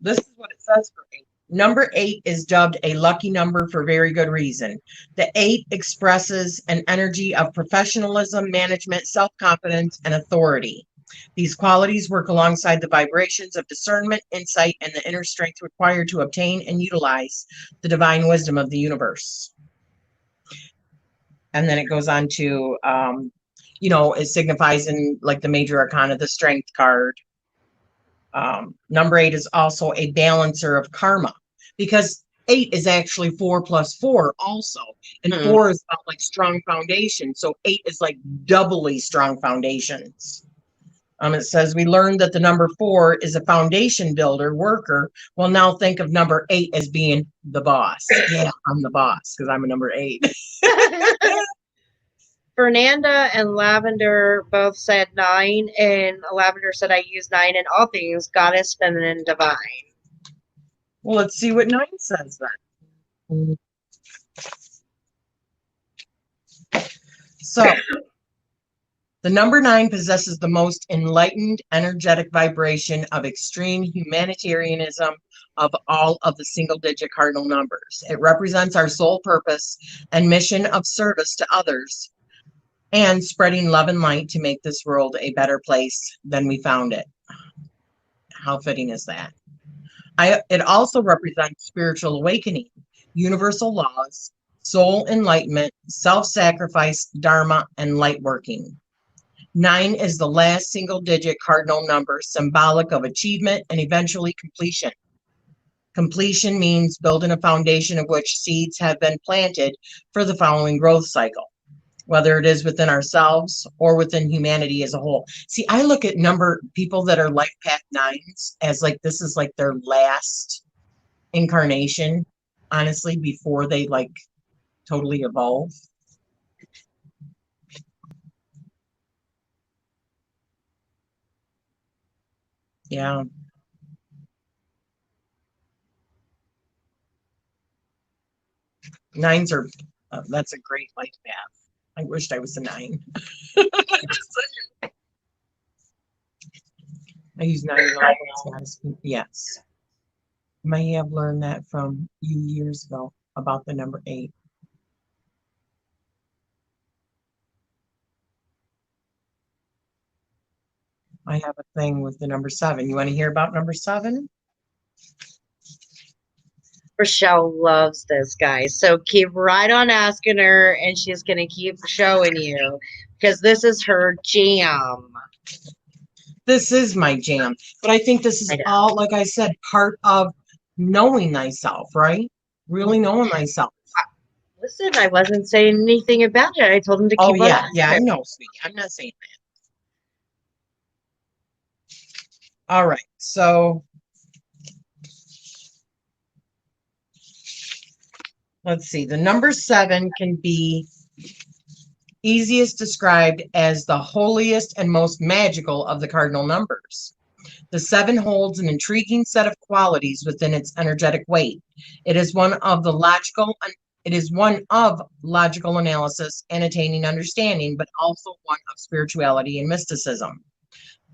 This is what it says for 8. Number 8 is dubbed a lucky number for very good reason. The 8 expresses an energy of professionalism, management, self-confidence, and authority. These qualities work alongside the vibrations of discernment, insight, and the inner strength required to obtain and utilize the divine wisdom of the universe. And then it goes on to, it signifies in like the major arcana, the strength card. Number 8 is also a balancer of karma, because 8 is actually 4 plus 4 also. And 4 is about like strong foundation. So 8 is like doubly strong foundations. It says we learned that the number 4 is a foundation builder, worker. Well, now think of number 8 as being the boss. Yeah, I'm the boss because I'm a number 8. Fernanda and Lavender both said 9, and Lavender said I use 9 in all things, goddess, feminine, divine. Well, let's see what 9 says then. So, the number 9 possesses the most enlightened energetic vibration of extreme humanitarianism of all of the single-digit cardinal numbers. It represents our sole purpose and mission of service to others and spreading love and light to make this world a better place than we found it. How fitting is that? It also represents spiritual awakening, universal laws, soul enlightenment, self-sacrifice, dharma, and light working. 9 is the last single-digit cardinal number, symbolic of achievement and eventually completion. Completion means building a foundation of which seeds have been planted for the following growth cycle, whether it is within ourselves or within humanity as a whole. See, I look at people that are life path 9s as like this is like their last incarnation, honestly, before they like totally evolve. Yeah. Nines are, that's a great life path. I wished I was a 9. I use 99. Yes. May have learned that from you years ago about the number 8. I have a thing with the number 7. You want to hear about number 7? Rochelle loves this guy. So keep right on asking her, and she's going to keep showing you because this is her jam. This is my jam. But I think this is all, like I said, part of knowing thyself, right? Really knowing thyself. Listen, I wasn't saying anything about it. I told him to keep on asking. Yeah, I know, sweetie. I'm not saying that. All right, so let's see. The number 7 can be easiest described as the holiest and most magical of the cardinal numbers. The 7 holds an intriguing set of qualities within its energetic weight. It is one of logical analysis and attaining understanding, but also one of spirituality and mysticism.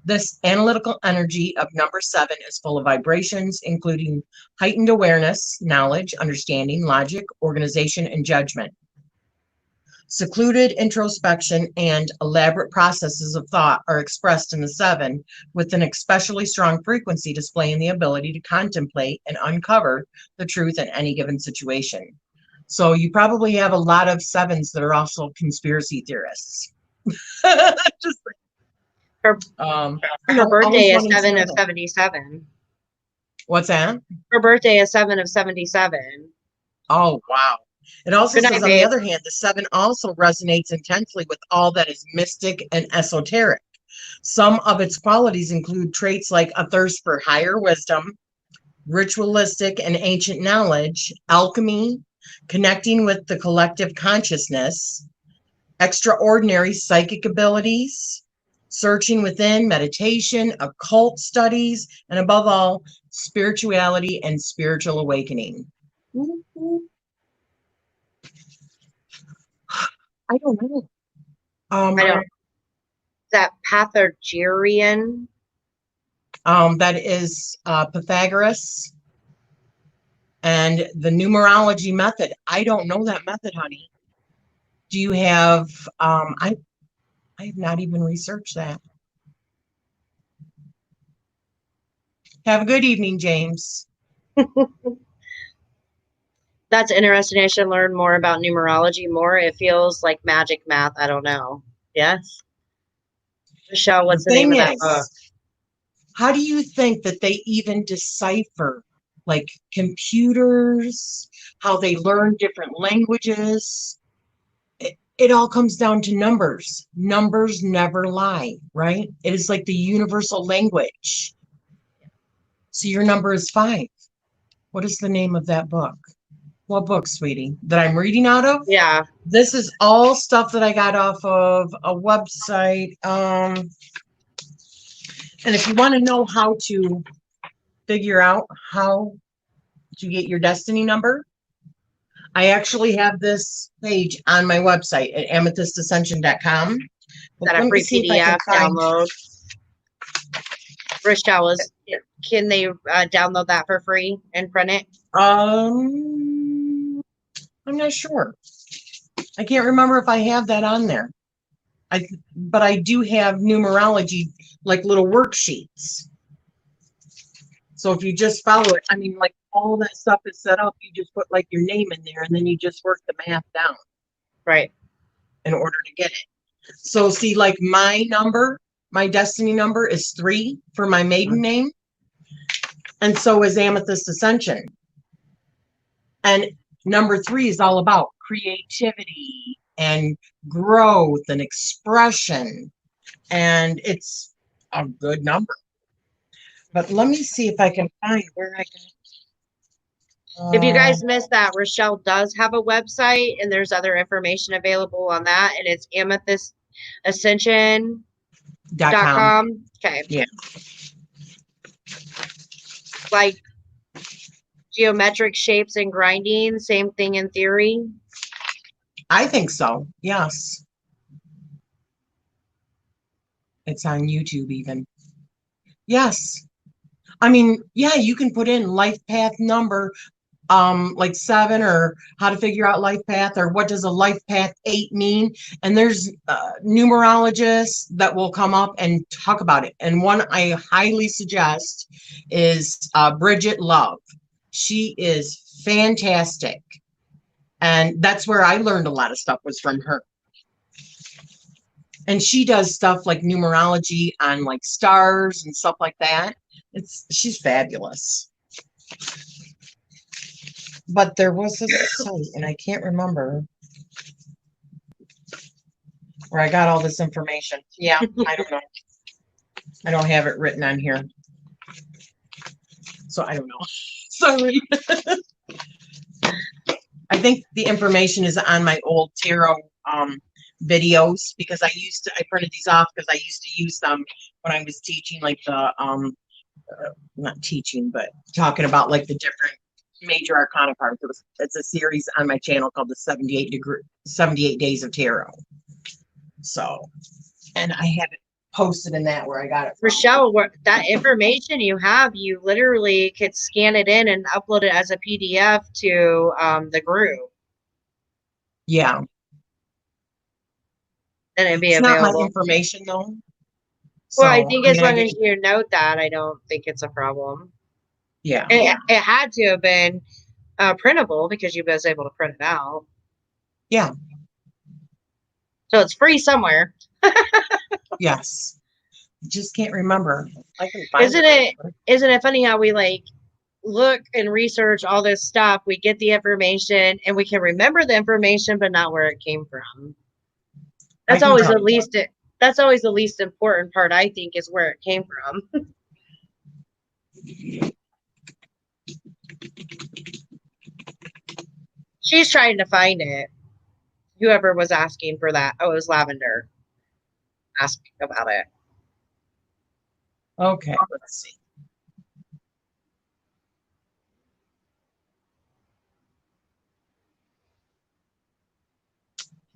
This analytical energy of number 7 is full of vibrations, including heightened awareness, knowledge, understanding, logic, organization, and judgment. Secluded introspection and elaborate processes of thought are expressed in the 7, with an especially strong frequency displaying the ability to contemplate and uncover the truth in any given situation. So you probably have a lot of 7s that are also conspiracy theorists. Just her birthday is 7 of 77. What's that? Her birthday is 7 of 77. Oh, wow. It also says, on the other hand, the 7 also resonates intensely with all that is mystic and esoteric. Some of its qualities include traits like a thirst for higher wisdom, ritualistic and ancient knowledge, alchemy, connecting with the collective consciousness, extraordinary psychic abilities, searching within, meditation, occult studies, and above all, spirituality and spiritual awakening. I don't know. I don't. That Pythagorean. That is Pythagoras. And the numerology method. I don't know that method, honey. Do you have? I have not even researched that. Have a good evening, James. That's interesting. I should learn more about numerology more. It feels like magic math. I don't know. Yes. Michelle, what's the name of that book? How do you think that they even decipher, like computers, how they learn different languages? It all comes down to numbers. Numbers never lie, right? It is like the universal language. So your number is 5. What is the name of that book? What book, sweetie? That I'm reading out of? Yeah. This is all stuff that I got off of a website. And if you want to know how to figure out how to get your destiny number, I actually have this page on my website at amethystascension.com. Is that a free PDF download? Rochelle, can they download that for free and print it? I'm not sure. I can't remember if I have that on there. But I do have numerology, like little worksheets. So if you just follow it, I mean, like all that stuff is set up. You just put like your name in there, and then you just work the math down. Right. In order to get it. So see, like my number, my destiny number is 3 for my maiden name. And so is Amethyst Ascension. And number 3 is all about creativity and growth and expression. And it's a good number. But let me see if I can find where I can. If you guys missed that, Rochelle does have a website, and there's other information available on that, and it's amethystascension.com. Okay. Yeah. Like geometric shapes and grinding, same thing in theory. I think so. Yes. It's on YouTube even. Yes. I mean, yeah, you can put in life path number, like 7, or how to figure out life path, or what does a life path 8 mean? And there's numerologists that will come up and talk about it. And one I highly suggest is Bridget Love. She is fantastic. And that's where I learned a lot of stuff, was from her. And she does stuff like numerology on like stars and stuff like that. She's fabulous. But there was a site, and I can't remember where I got all this information. Yeah, I don't know. I don't have it written on here. So I don't know. Sorry. I think the information is on my old tarot videos, because I printed these off because I used to use them when I was teaching, like the not teaching, but talking about like the different major arcana cards. It's a series on my channel called the 78 Days of Tarot. So, and I have it posted in that where I got it from. Rochelle, that information you have, you literally could scan it in and upload it as a PDF to the group. Yeah. And it'd be It's available. not my information though. So, well, I think as long as you note that, I don't think it's a problem. Yeah. It had to have been printable, because you was able to print it out. Yeah. So it's free somewhere. Yes. Just can't remember. I can find Isn't it funny how we like look and research all this stuff, we get the information and we can remember the information, but not where it came from. That's always the least important part, I think, is where it came from. She's trying to find it. Whoever was asking for that. Oh, it was Lavender asking about it. Okay, let's see.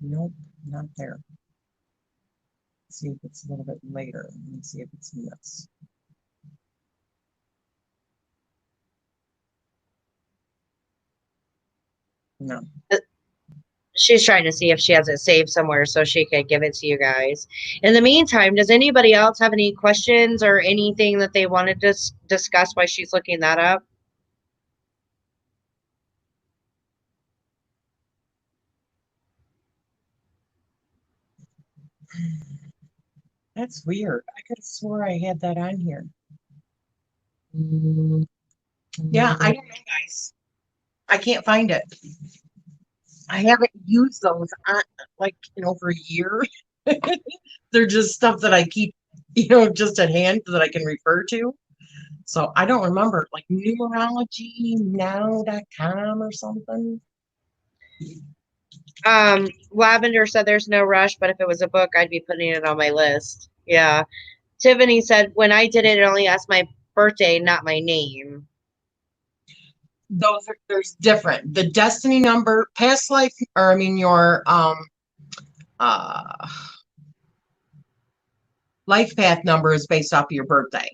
Nope, not there. Let's see if it's a little bit later. Let me see if it's in this. No. She's trying to see if she has it saved somewhere so she could give it to you guys. In the meantime, does anybody else have any questions or anything that they wanted to discuss while she's looking that up? That's weird. I could have swore I had that on here. Yeah, I don't know, guys. I can't find it. I haven't used those like in over a year. They're just stuff that I keep, just at hand that I can refer to. So I don't remember, like numerologynow.com or something. Lavender said there's no rush, but if it was a book, I'd be putting it on my list. Yeah. Tiffany said, when I did it, it only asked my birthday, not my name. There's different. The destiny number, past life, or I mean your life path number is based off of your birthday.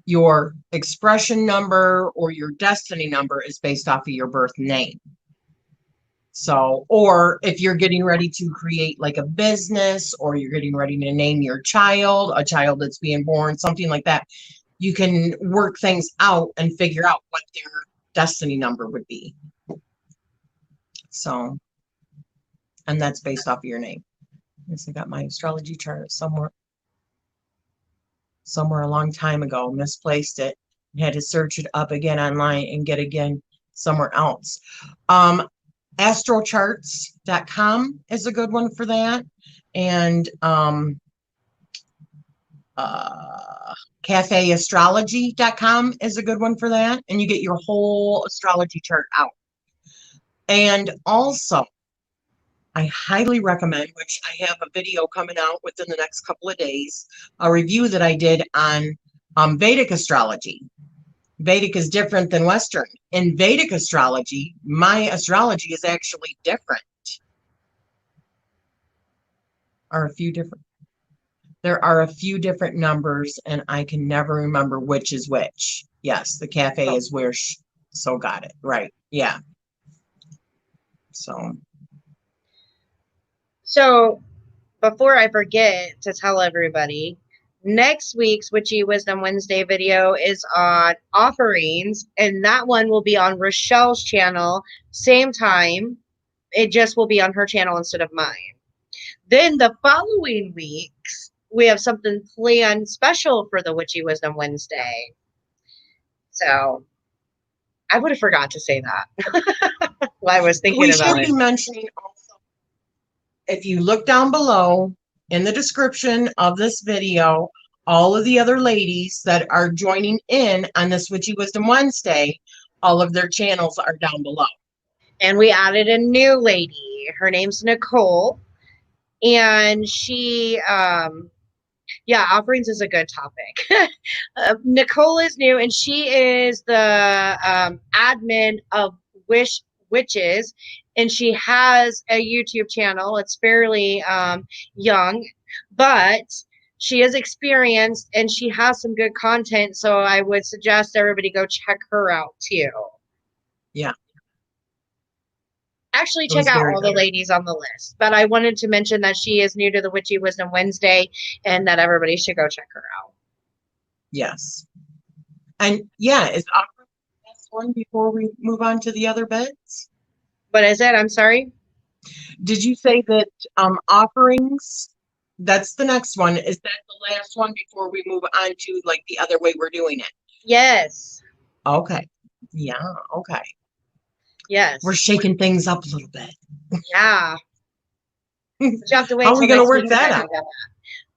Your expression number or your destiny number is based off of your birth name. So, or if you're getting ready to create like a business, or you're getting ready to name your child, a child that's being born, something like that, you can work things out and figure out what their destiny number would be. So, and that's based off of your name. Yes, I got my astrology chart somewhere a long time ago, misplaced it, and had to search it up again online and get again somewhere else. Astrocharts.com is a good one for that. And cafeastrology.com is a good one for that. And you get your whole astrology chart out. And also, I highly recommend, which I have a video coming out within the next couple of days, a review that I did on Vedic astrology. Vedic is different than Western. In Vedic astrology, my astrology is actually different. Or a few different. There are a few different numbers, and I can never remember which is which. Yes, the cafe is where so got it. Right. Yeah. So before I forget to tell everybody, next week's Witchy Wisdom Wednesday video is on offerings, and that one will be on Rochelle's channel, same time. It just will be on her channel instead of mine. Then the following weeks, we have something planned special for the Witchy Wisdom Wednesday. So I would have forgot to say that while I was thinking about it. We should be mentioning also, if you look down below in the description of this video, all of the other ladies that are joining in on this Witchy Wisdom Wednesday, all of their channels are down below. And we added a new lady. Her name's Nicole. And she, yeah, offerings is a good topic. Nicole is new, and she is the admin of Witches, and she has a YouTube channel. It's fairly young, but she is experienced, and she has some good content, so I would suggest everybody go check her out, too. Yeah. Actually, check out all the ladies on the list. But I wanted to mention that she is new to the Witchy Wisdom Wednesday and that everybody should go check her out. Yes. And yeah, is offering the last one before we move on to the other beds? What is it? I'm sorry? Did you say that offerings, that's the next one? Is that the last one before we move on to like the other way we're doing it? Yes. Okay. Yeah. Okay. Yes. We're shaking things up a little bit. Yeah. But you have to wait. How are we going to work that out?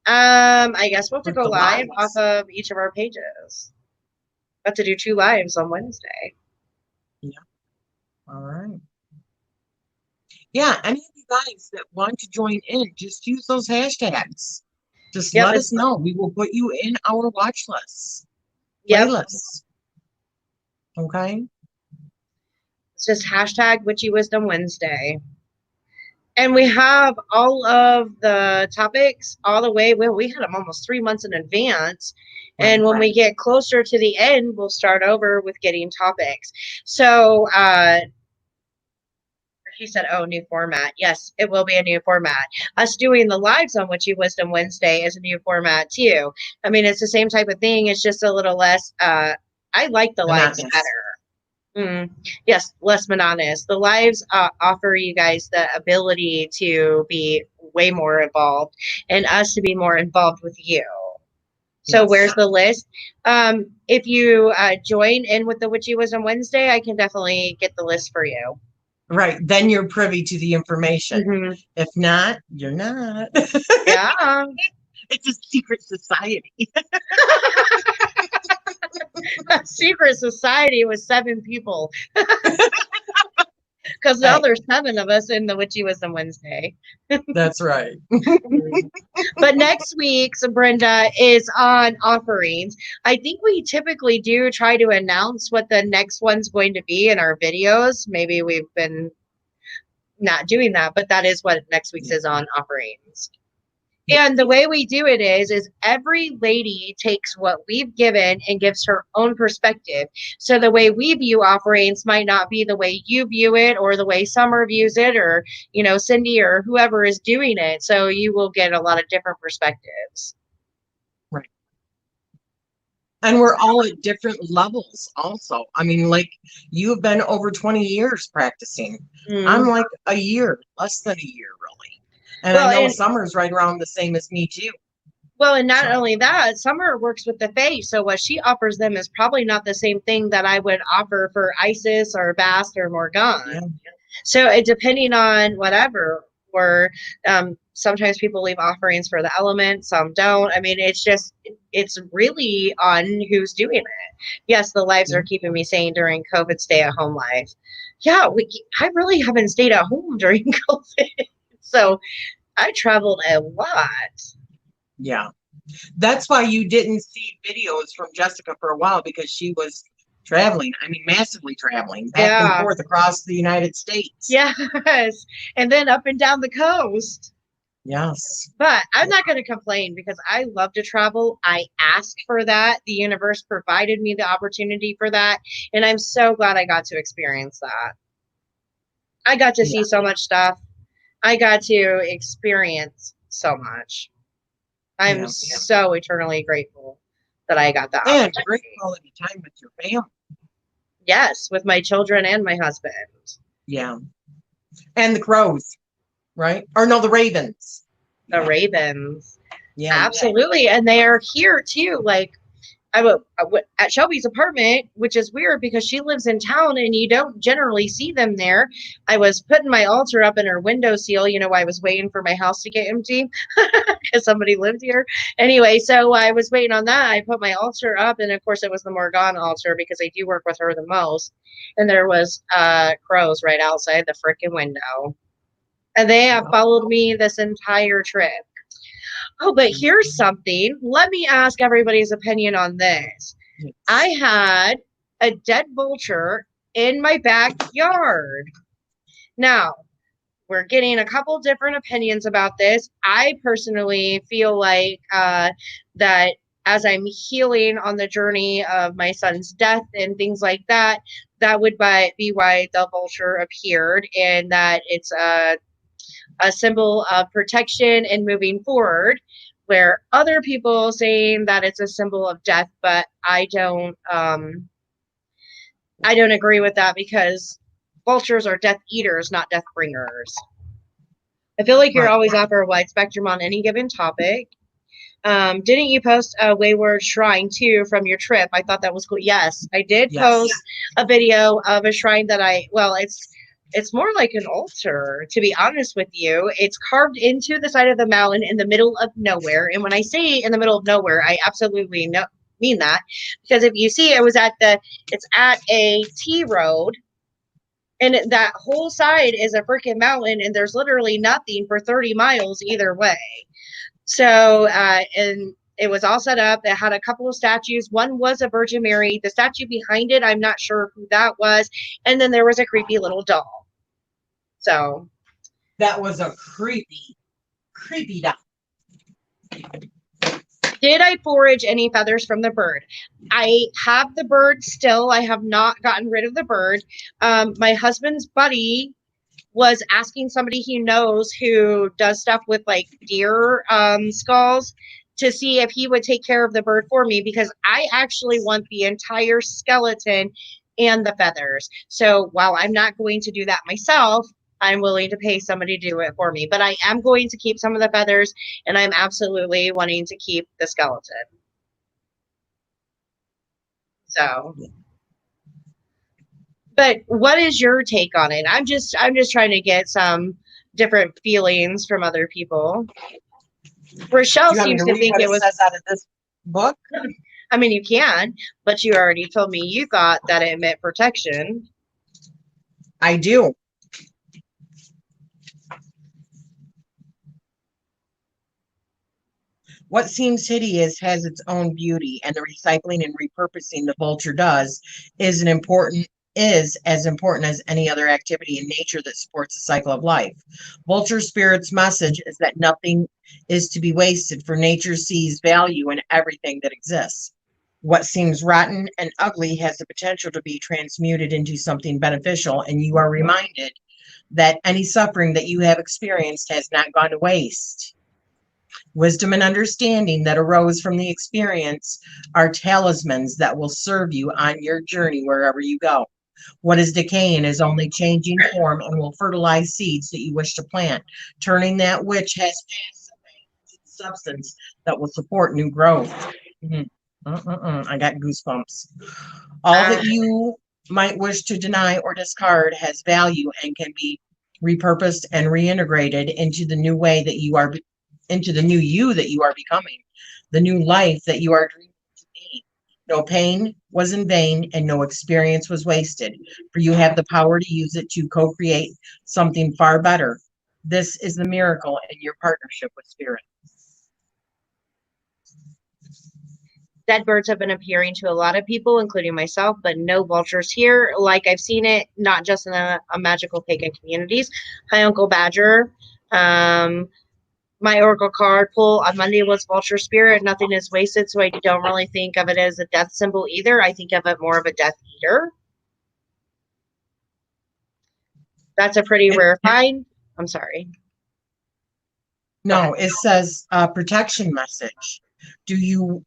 I guess we'll have to go live off of each of our pages. We'll have to do 2 lives on Wednesday. Yeah. All right. Yeah. Any of you guys that want to join in, just use those hashtags. Just let us know. We will put you in our watch lists. Playlists. Okay. It's just hashtag Witchy Wisdom Wednesday. And we have all of the topics all the way. Well, we had them almost 3 months in advance. And when we get closer to the end, we'll start over with getting topics. So he said, oh, new format. Yes, it will be a new format. Us doing the lives on Witchy Wisdom Wednesday is a new format too. I mean, it's the same type of thing. It's just a little less, I like the lives better. Yes, less monotonous. The lives offer you guys the ability to be way more involved and us to be more involved with you. So where's the list? If you join in with the Witchy Wisdom Wednesday, I can definitely get the list for you. Right. Then you're privy to the information. If not, you're not. Yeah. It's a secret society. A secret society with 7 people. Because now there's 7 of us in the Witchy Wisdom Wednesday. That's right. But next week's, Brenda, is on offerings. I think we typically do try to announce what the next one's going to be in our videos. Maybe we've been not doing that, but that is what next week's is on offerings. And the way we do it is every lady takes what we've given and gives her own perspective. So the way we view offerings might not be the way you view it or the way Summer views it or, you know, Cindy or whoever is doing it. So you will get a lot of different perspectives. Right. And we're all at different levels also. I mean, like you've been over 20 years practicing. I'm like a year, less than a year, really. And I know Summer's right around the same as me too. Well, and not only that, Summer works with the Fae, so what she offers them is probably not the same thing that I would offer for Isis or Bast or Morgan. Yeah. So it depending on whatever, or sometimes people leave offerings for the element, some don't. I mean, it's really on who's doing it. Yes, the lives are keeping me sane during COVID stay-at-home life. Yeah, I really haven't stayed at home during COVID. So I traveled a lot. Yeah. That's why you didn't see videos from Jessica for a while, because she was traveling. I mean, massively traveling back and forth across the United States. Yes. And then up and down the coast. Yes. But I'm not going to complain because I love to travel. I asked for that. The universe provided me the opportunity for that. And I'm so glad I got to experience that. I got to see so much stuff. I got to experience so much. I'm so eternally grateful that I got that And opportunity. great quality time with your family. Yes, with my children and my husband. Yeah. And the crows, right? Or no, the ravens. The ravens. Yeah. Absolutely. And they are here too. Like at Shelby's apartment, which is weird because she lives in town and you don't generally see them there. I was putting my altar up in her window seal. I was waiting for my house to get empty because somebody lived here. Anyway, so I was waiting on that. I put my altar up, and of course it was the Morgan altar because I do work with her the most. And there was crows right outside the freaking window. And they have followed me this entire trip. Oh, but here's something. Let me ask everybody's opinion on this. I had a dead vulture in my backyard. Now, we're getting a couple different opinions about this. I personally feel like that as I'm healing on the journey of my son's death and things like that, that would be why the vulture appeared, and that it's a symbol of protection and moving forward, where other people saying that it's a symbol of death, but I don't agree with that because vultures are death eaters, not death bringers. I feel like you're always offer a wide spectrum on any given topic. Didn't you post a Wayward Shrine too from your trip? I thought that was cool. Yes, I did post a video of a shrine that it's more like an altar, to be honest with you. It's carved into the side of the mountain in the middle of nowhere. And when I say in the middle of nowhere, I absolutely mean that. Because if you see, it's at a T road. And that whole side is a freaking mountain. And there's literally nothing for 30 miles either way. So, and it was all set up. It had a couple of statues. One was a Virgin Mary. The statue behind it, I'm not sure who that was. And then there was a creepy little doll. So that was a creepy doll. Did I forage any feathers from the bird? I have the bird still. I have not gotten rid of the bird. My husband's buddy was asking somebody he knows who does stuff with like deer skulls to see if he would take care of the bird for me, because I actually want the entire skeleton and the feathers. So while I'm not going to do that myself, I'm willing to pay somebody to do it for me. But I am going to keep some of the feathers, and I'm absolutely wanting to keep the skeleton. So, but what is your take on it? I'm just trying to get some different feelings from other people. Rochelle seems to think it was out of this book. I mean, you can, but you already told me you thought that it meant protection. I do. What seems hideous has its own beauty, and the recycling and repurposing the vulture does is as important as any other activity in nature that supports the cycle of life. Vulture Spirit's message is that nothing is to be wasted, for nature sees value in everything that exists. What seems rotten and ugly has the potential to be transmuted into something beneficial, and you are reminded that any suffering that you have experienced has not gone to waste. Wisdom and understanding that arose from the experience are talismans that will serve you on your journey wherever you go. What is decaying is only changing form and will fertilize seeds that you wish to plant, turning that which has passed away into substance that will support new growth. I got goosebumps. All that you might wish to deny or discard has value and can be repurposed and reintegrated into the new way that you are, into the new you that you are becoming, the new life that you are dreaming to be. No pain was in vain and no experience was wasted, for you have the power to use it to co-create something far better. This is the miracle in your partnership with Spirit. Dead birds have been appearing to a lot of people, including myself, but no vultures here. Like I've seen it, not just in a magical pagan communities. Hi, Uncle Badger. My my oracle card pull on Monday was Vulture Spirit. Nothing is wasted, so I don't really think of it as a death symbol either. I think of it more of a Death Eater. That's a pretty rare find. I'm sorry. No, it says protection message. Do you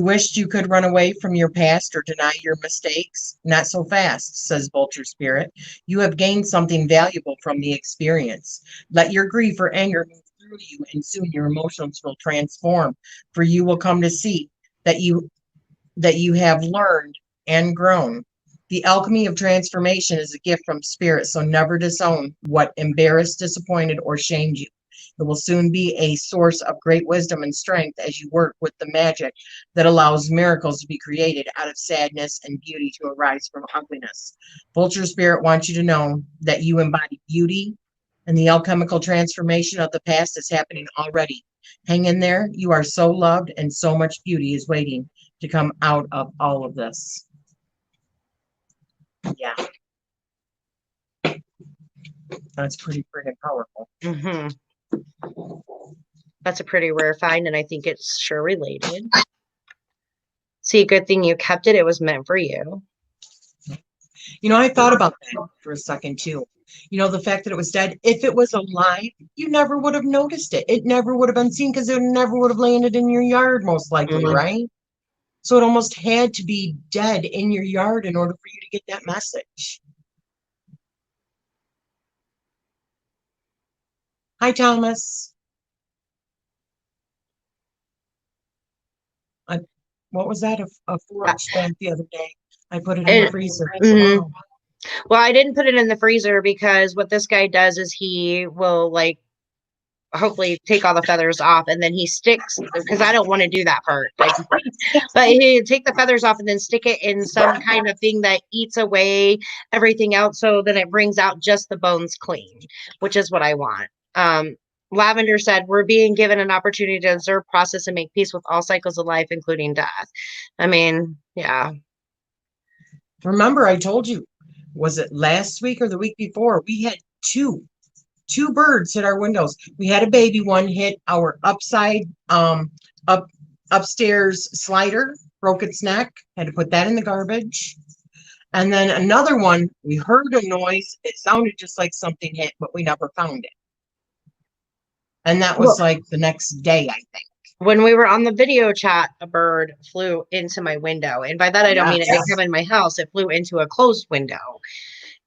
wish you could run away from your past or deny your mistakes? Not so fast, says Vulture Spirit. You have gained something valuable from the experience. Let your grief or anger move through you, and soon your emotions will transform. For you will come to see that you have learned and grown. The alchemy of transformation is a gift from Spirit, so never disown what embarrassed, disappointed, or shamed you. It will soon be a source of great wisdom and strength as you work with the magic that allows miracles to be created out of sadness and beauty to arise from ugliness. Vulture Spirit wants you to know that you embody beauty, and the alchemical transformation of the past is happening already. Hang in there. You are so loved, and so much beauty is waiting to come out of all of this. Yeah. That's pretty freaking powerful. Mm-hmm. That's a pretty rare find, and I think it's sure related. See, good thing you kept it. It was meant for you. You know, I thought about that for a second too. You know, the fact that it was dead, if it was alive, you never would have noticed it. It never would have been seen because it never would have landed in your yard, most likely, right? So it almost had to be dead in your yard in order for you to get that message. Hi, Thomas. What was that? A forage back the other day. I put it in the freezer. Wow. Well, I didn't put it in the freezer because what this guy does is he will like hopefully take all the feathers off, and then he sticks, because I don't want to do that part. But he take the feathers off and then stick it in some kind of thing that eats away everything else, so then it brings out just the bones clean, which is what I want. Lavender said, we're being given an opportunity to observe, process, and make peace with all cycles of life, including death. I mean, yeah. Remember, I told you, was it last week or the week before? We had two birds hit our windows. We had a baby one hit our upstairs slider, broke its neck, had to put that in the garbage. And then another one, we heard a noise. It sounded just like something hit, but we never found it. And that was like the next day, I think. When we were on the video chat, a bird flew into my window. And by that, I don't mean it didn't come in my house. It flew into a closed window.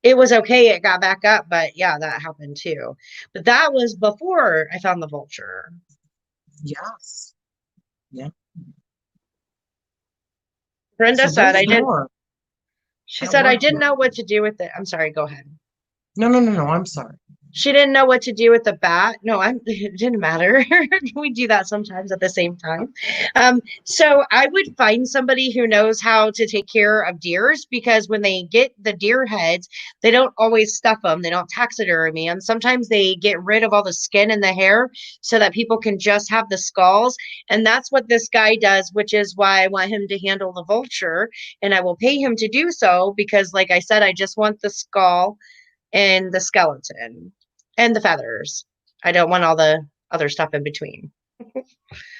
It was okay. It got back up. But yeah, that happened too. But that was before I found the vulture. Yes. Yeah. Brenda said, I didn't. She said, I didn't know what to do with it. I'm sorry. Go ahead. No. I'm sorry. She didn't know what to do with the bat. No, it didn't matter. We do that sometimes at the same time. So I would find somebody who knows how to take care of deers, because when they get the deer heads, they don't always stuff them. They don't taxidermy them. Sometimes they get rid of all the skin and the hair so that people can just have the skulls. And that's what this guy does, which is why I want him to handle the vulture. And I will pay him to do so because, like I said, I just want the skull and the skeleton and the feathers. I don't want all the other stuff in between.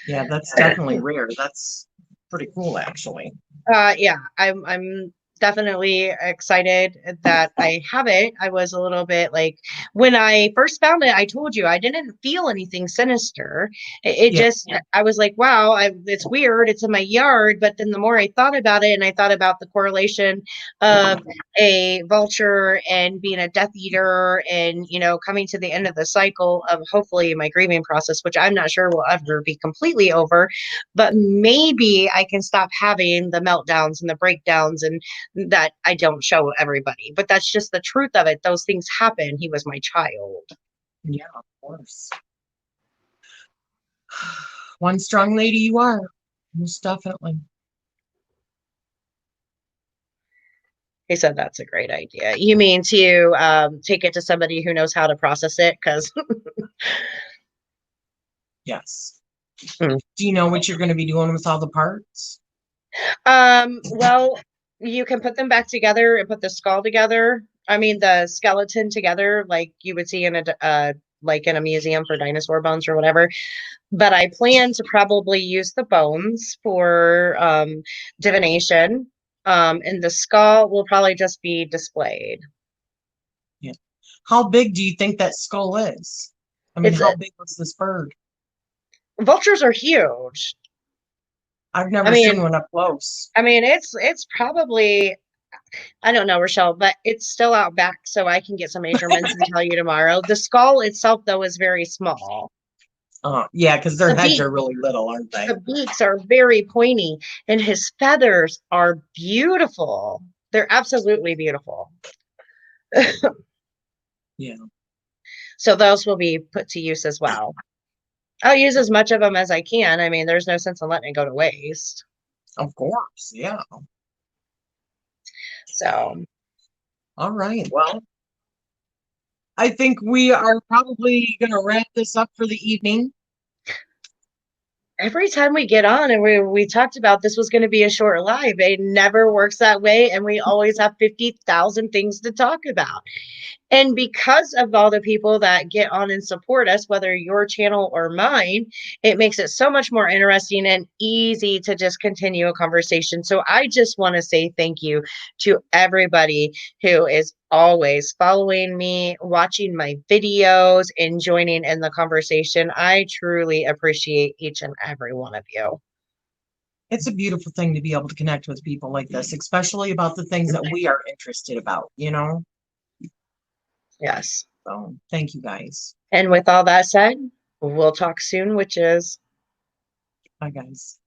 Yeah, that's definitely rare. That's pretty cool, actually. Yeah, I'm definitely excited that I have it. I was a little bit like, when I first found it, I told you I didn't feel anything sinister. It just, I was like, wow, it's weird. It's in my yard. But then the more I thought about it, and I thought about the correlation of a vulture and being a death eater, and, you know, coming to the end of the cycle of hopefully my grieving process, which I'm not sure will ever be completely over, but maybe I can stop having the meltdowns and the breakdowns and that I don't show everybody. But that's just the truth of it. Those things happen. He was my child. Yeah, of course. One strong lady you are. Most definitely. He said that's a great idea. You mean to take it to somebody who knows how to process it? Because yes. Do you know what you're going to be doing with all the parts? Well, you can put them back together and put the skull together. I mean, the skeleton together, like you would see in a like in a museum for dinosaur bones or whatever. But I plan to probably use the bones for divination. And the skull will probably just be displayed. Yeah. How big do you think that skull is? I mean, how big was this bird? Vultures are huge. I've never seen one up close. I mean, it's probably, I don't know, Rochelle, but it's still out back, so I can get some measurements and tell you tomorrow. The skull itself, though, is very small. Yeah, because their heads are really little, aren't they? The beaks are very pointy, and his feathers are beautiful. They're absolutely beautiful. Yeah. So those will be put to use as well. I'll use as much of them as I can. I mean, there's no sense in letting it go to waste. Of course, yeah. So, all right. Well, I think we are probably going to wrap this up for the evening. Every time we get on and we talked about this was going to be a short live, it never works that way. And we always have 50,000 things to talk about. And because of all the people that get on and support us, whether your channel or mine, it makes it so much more interesting and easy to just continue a conversation. So I just want to say thank you to everybody who is always following me, watching my videos, and joining in the conversation. I truly appreciate each and every one of you. It's a beautiful thing to be able to connect with people like this, especially about the things that we are interested about, you know? Yes. So thank you guys. And with all that said, we'll talk soon, witches. Bye, guys.